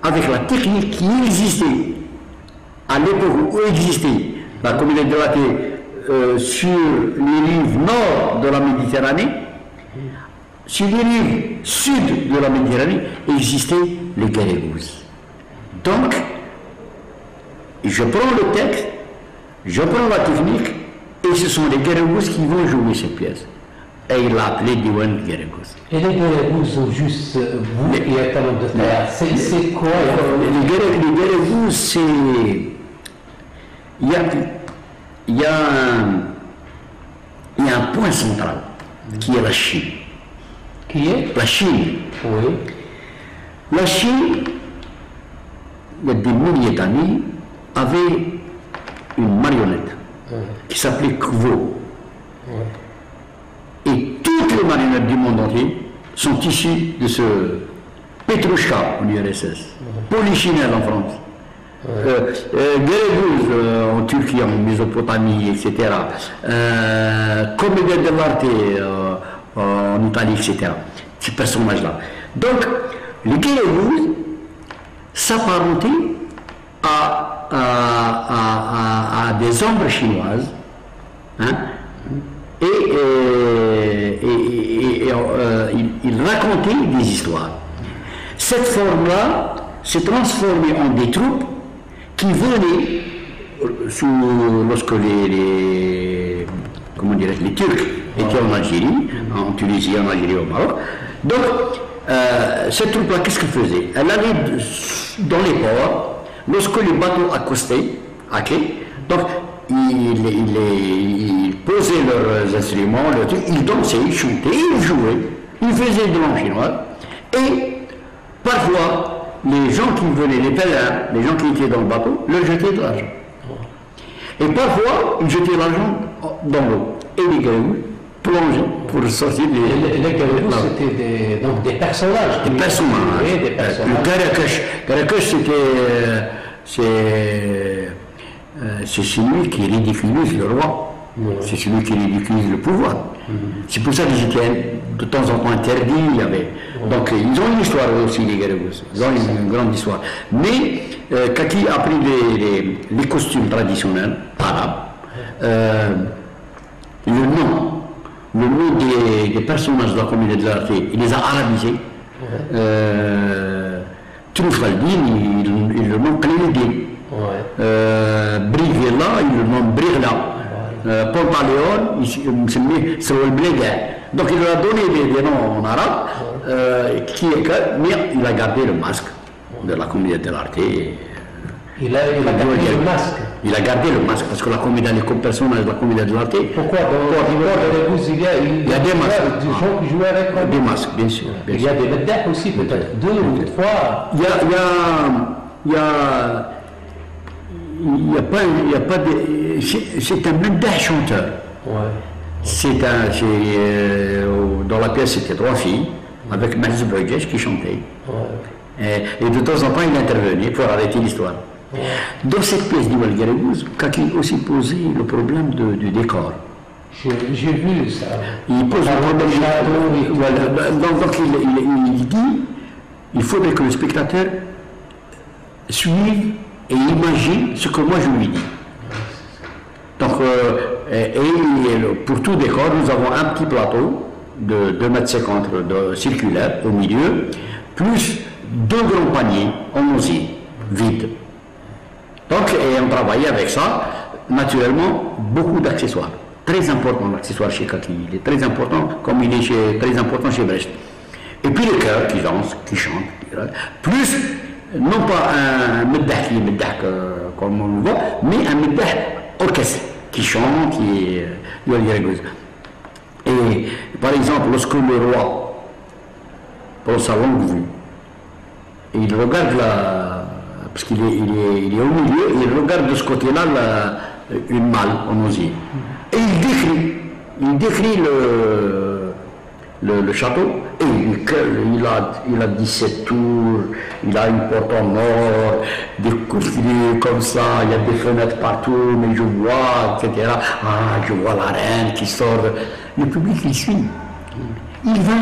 avec la technique qui existait à l'époque où existait la commedia dell'arte sur les rives nord de la Méditerranée. Sur les rives sud de la Méditerranée existait le Guérébouz. Donc, je prends le texte, je prends la technique, et ce sont les Guérébouz qui vont jouer cette pièce. Et il l'a appelé Diwan Guérébouz. Et les Guérébouz, ou juste vous qui êtes un homme de théâtre, c'est quoi? Les Guérébouz, c'est... Il y a un point central, qui est la Chine. Qui est? La Chine. Oui. La Chine, il y a des milliers d'années, avait une marionnette qui s'appelait Kvo. Et toutes les marionnettes du monde entier sont issues de Petrouchka en URSS, Polichinelle en France, Guérégouz en Turquie, en Mésopotamie, etc. Comédie de l'Arte en Italie, etc. Ces personnages-là. Donc, les Guérégouz s'apparentaient à des ombres chinoises, hein, il racontait des histoires. Cette forme-là s'est transformée en des troupes qui venaient, lorsque les Turcs étaient en Algérie, en Tunisie, en Algérie, au Maroc. Donc, cette troupe-là, qu'est-ce qu'elle faisait? Elle allait dans les ports, lorsque les bateaux accostaient, à quai, donc ils posaient leurs instruments, ils dansaient, ils chantaient, ils jouaient, ils faisaient de l'ange chinois, et parfois, les gens qui venaient, les pèlerins, les gens qui étaient dans le bateau, leur jetaient de l'argent. Et parfois, ils jetaient l'argent dans l'eau. Et les Guérégouz plongeaient pour sortir les Guérégouz, c'était donc des personnages. Des personnages. Oui, des personnages. Le Karakash, c'est celui qui ridiculise le roi. C'est celui qui ridiculise le pouvoir. C'est pour ça qu'ils étaient de temps en temps interdits. Donc ils ont une histoire aussi, les Guérégouz. Ils ont une grande histoire. Mais Kaki a pris les costumes traditionnels arabes. Le nom des personnages de la communauté de l'Arte, il les a arabisés. Trufaldin, il le nomme Clénidine. Brigvilla, il le nomme Brigla. Pantaleon, il se met sur le Bléga. Donc il lui a donné des noms en arabe, mais il a gardé le masque de la communauté de l'Arte. Il a gardé le masque. Il a gardé le masque parce que la communauté, les personnages de la communauté de l'Arte. Pourquoi? Dans Guérégouz, il y a des masques. Des gens qui jouent avec des masques, bien sûr. Il y a des médailles aussi, peut-être 2 ou 3. C'est un médaille chanteur. Dans la pièce, c'était 3 filles, avec Maris Broidjesh qui chantait. Et de temps en temps, il intervenait pour arrêter l'histoire. Dans cette pièce d'Iwal Guérégouz, Kaki aussi posait le problème du décor. J'ai vu ça. Il pose le problème du château. Donc il dit il faudrait que le spectateur suive et imagine ce que moi je lui dis. Donc, pour tout décor, nous avons un petit plateau de 2,50 m circulaire au milieu, plus 2 grands paniers en osier, vides. Donc, et on travaillait avec ça, naturellement, beaucoup d'accessoires. Très important l'accessoire chez Kaki, il est très important, comme il est très important chez Brecht. Et puis le chœur qui danse, qui chante, plus, non pas un meddah qui est meddah comme on le voit, mais un meddah orchestre qui chante, qui est Guérégouz. Et par exemple, lorsque le roi prend sa longue vue, et il regarde parce qu'il est au milieu, et il regarde de ce côté-là une malle en osier. Et il décrit le château, et il a 17 tours, il a une porte en or, des coufriers comme ça, il y a des fenêtres partout, mais je vois, etc. Ah, je vois la reine qui sort. Le public, il suit. Il va.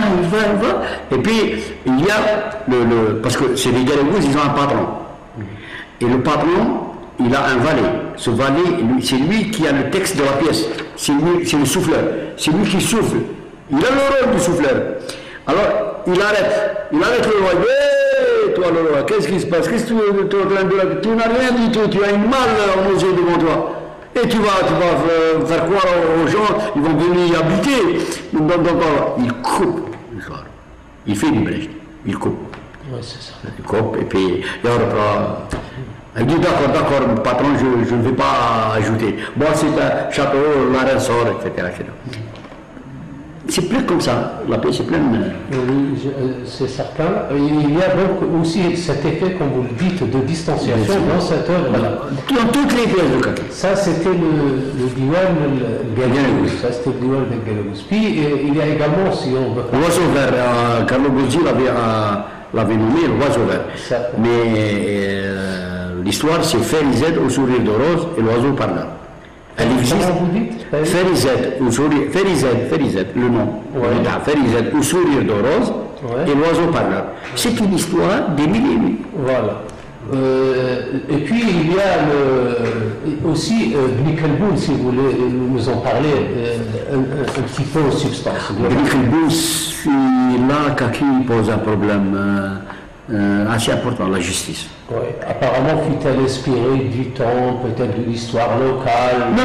Et puis, il y a parce que c'est les Guérégouz, ils ont un patron. Et le patron, il a un valet. Ce valet, c'est lui qui a le texte de la pièce. C'est le souffleur. C'est lui qui souffle. Il a le rôle du souffleur. Alors, il arrête le roi. Hé, toi le roi, qu'est-ce qui se passe? Qu'est-ce que tu es en train de dire? Tu n'as rien du tout, tu as une malle en osier devant toi. Et tu vas faire croire aux gens, ils vont venir y habiter. Donc, il coupe l'histoire. Il fait du Brecht. Il coupe. Oui, c'est ça. Il coupe, et puis il reprend. Il dit d'accord, patron, je ne vais pas ajouter. Bon, c'est un château, la reine sort, etc. C'est plein comme ça, la paix c'est plein. Oui, c'est certain. Il y a donc aussi cet effet, comme vous le dites, de distanciation dans cette œuvre-là. Dans toutes les pièces de Kaki. Ça, c'était le diwan Guérégouz. Ça, c'était le diwan de Guérégouz. Puis, il y a également, si on veut... On va se faire, Carlo Gozzi avait l'avait nommé l'oiseau vert. Mais l'histoire, c'est Férizet au sourire de rose et l'oiseau parleur. Elle existe. Comment vous dites Férizet, le nom. Férizet au sourire de rose et l'oiseau parleur. C'est une histoire des mille et une. Voilà. Et puis il y a aussi Ibn Khaldoun, si vous voulez nous en parler un petit peu en substance. Ibn Khaldoun, là, Kaki pose un problème assez important, la justice. Oui, apparemment fut-elle inspirée du temps, peut-être de l'histoire locale. Non,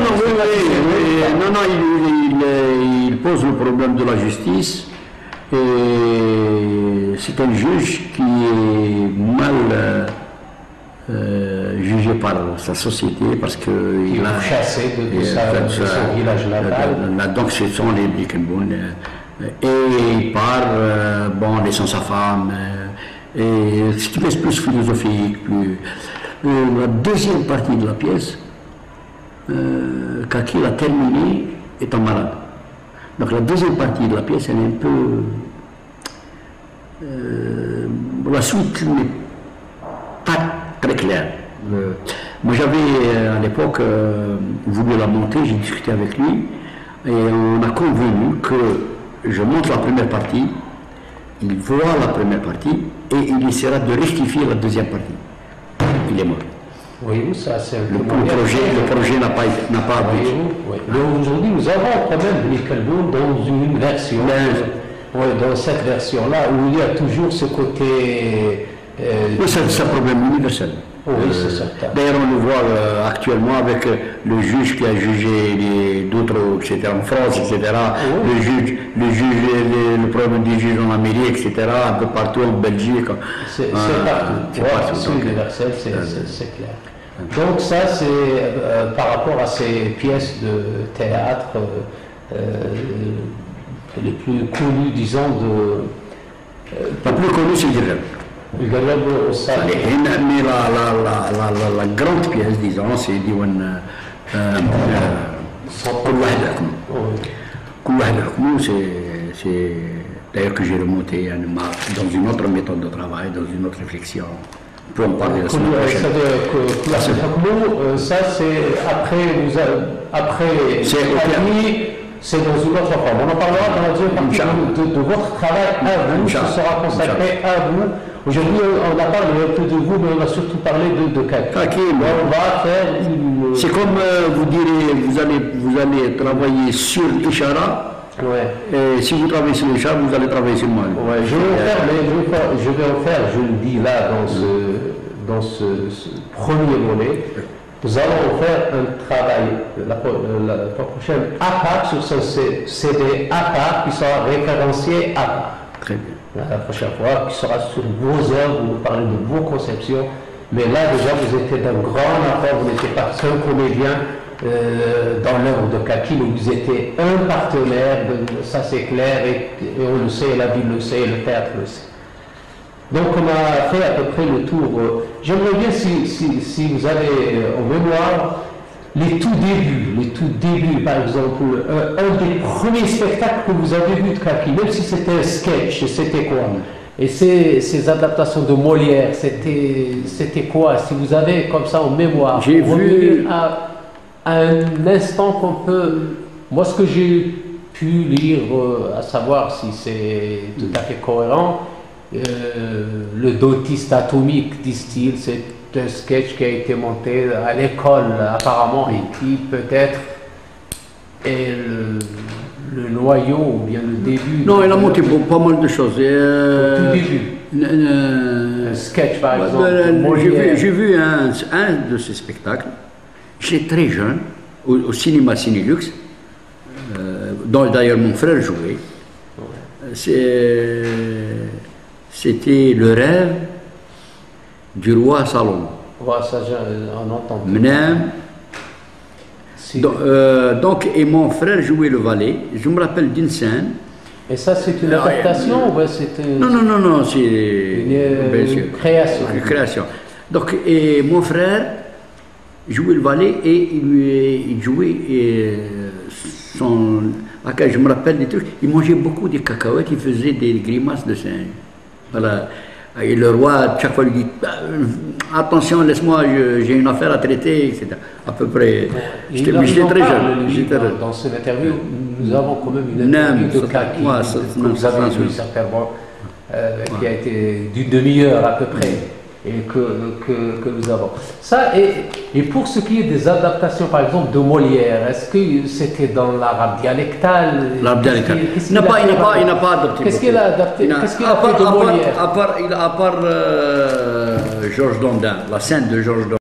il pose le problème de la justice. Et c'est un juge qui est mal jugé par sa société parce qu'il a chassé de son village natal. Donc ce sont les Blickenbourg. Et par laissant sa femme. Et ce qui est plus philosophique, la deuxième partie de la pièce, Kaki l'a terminée étant malade. Donc la deuxième partie de la pièce, elle est un peu... la suite n'est pas très claire. Moi j'avais à l'époque voulu la monter, j'ai discuté avec lui, et on a convenu que je monte la première partie, il voit la première partie, et il essaiera de rectifier la deuxième partie. Il est mort. Oui, ça c'est le projet n'a pas abouti. Oui. Mais aujourd'hui, nous avons quand même Ibn Khaldoun dans une version, dans cette version-là, où il y a toujours ce côté... c'est un problème universel. Oui, c'est certain. D'ailleurs, on le voit actuellement avec le juge qui a jugé d'autres, etc., en France, etc., le problème des juges en Amérique, etc., un peu partout en Belgique. C'est partout. C'est universel, c'est clair. Donc ça, c'est par rapport à ces pièces de théâtre les plus connues, disons, la plus connue, c'est Ghereb. Mais la grande pièce, disons, c'est Diwan c'est d'ailleurs que j'ai remonté dans une autre méthode de travail, dans une autre réflexion. On peut en parler la semaine prochaine. Ça, c'est après c'est dans une autre forme. On en parlera dans la deuxième partie de votre travail à vous, qui sera consacré à vous. Aujourd'hui, on a parlé un peu de vous, mais on a surtout parlé de Kaki. On va faire une... C'est comme vous direz, vous allez travailler sur Ishara. Et si vous travaillez sur Ishara, vous allez travailler sur moi. Je vais en faire, je le dis là, dans ce premier volet. Nous allons faire un travail la fois prochaine à part sur ce CD à part qui sera référencié à part. Très bien. La prochaine fois, qui sera sur vos œuvres, vous parlez de vos conceptions. Mais là, déjà, vous étiez d'un grand apport, vous n'étiez pas seul comédien dans l'œuvre de Kaki, mais vous étiez un partenaire, ça c'est clair, et on le sait, la ville le sait, le théâtre le sait. Donc on a fait à peu près le tour. J'aimerais bien si vous avez en mémoire les tout débuts, par exemple, un des premiers spectacles que vous avez vu de Kaki, même si c'était un sketch, c'était quoi? Et ces adaptations de Molière, c'était quoi? Si vous avez comme ça en mémoire, j'ai vu à un instant qu'on peut... Moi, ce que j'ai pu lire, à savoir si c'est tout à fait cohérent, le dotiste atomique, disent-ils, c'est un sketch qui a été monté à l'école apparemment et qui peut-être est le noyau ou bien le début. Non, il a monté pas mal de choses. Au tout début. Un sketch par exemple. J'ai vu un de ces spectacles. J'étais très jeune au cinéma Cinélux, dont d'ailleurs mon frère jouait. C'était le rêve du roi Salomon. Ouais, ça, on entend. Donc, et mon frère jouait le valet. Je me rappelle d'une scène. Et ça, c'est une adaptation ou c'est Non, c'est une création. Une création. Donc, et mon frère jouait le valet et il jouait son... Je me rappelle des trucs. Il mangeait beaucoup de cacahuètes, il faisait des grimaces de singe. Voilà. Et le roi, chaque fois, lui dit attention, laisse-moi, j'ai une affaire à traiter, etc. À peu près. J'étais très jeune. Dans cette interview, nous avons quand même une interview de cas que vous avez vu certainement, qui a été d'une demi-heure à peu près, et que nous avons. Ça, et pour ce qui est des adaptations, par exemple, de Molière, est-ce que c'était dans l'arabe dialectal? L'arabe dialectal. Il n'a pas adapté. Qu'est-ce qu'il a adapté? Qu'est-ce qu'il a fait de Molière? À part Georges Dandin, la scène de Georges Dandin.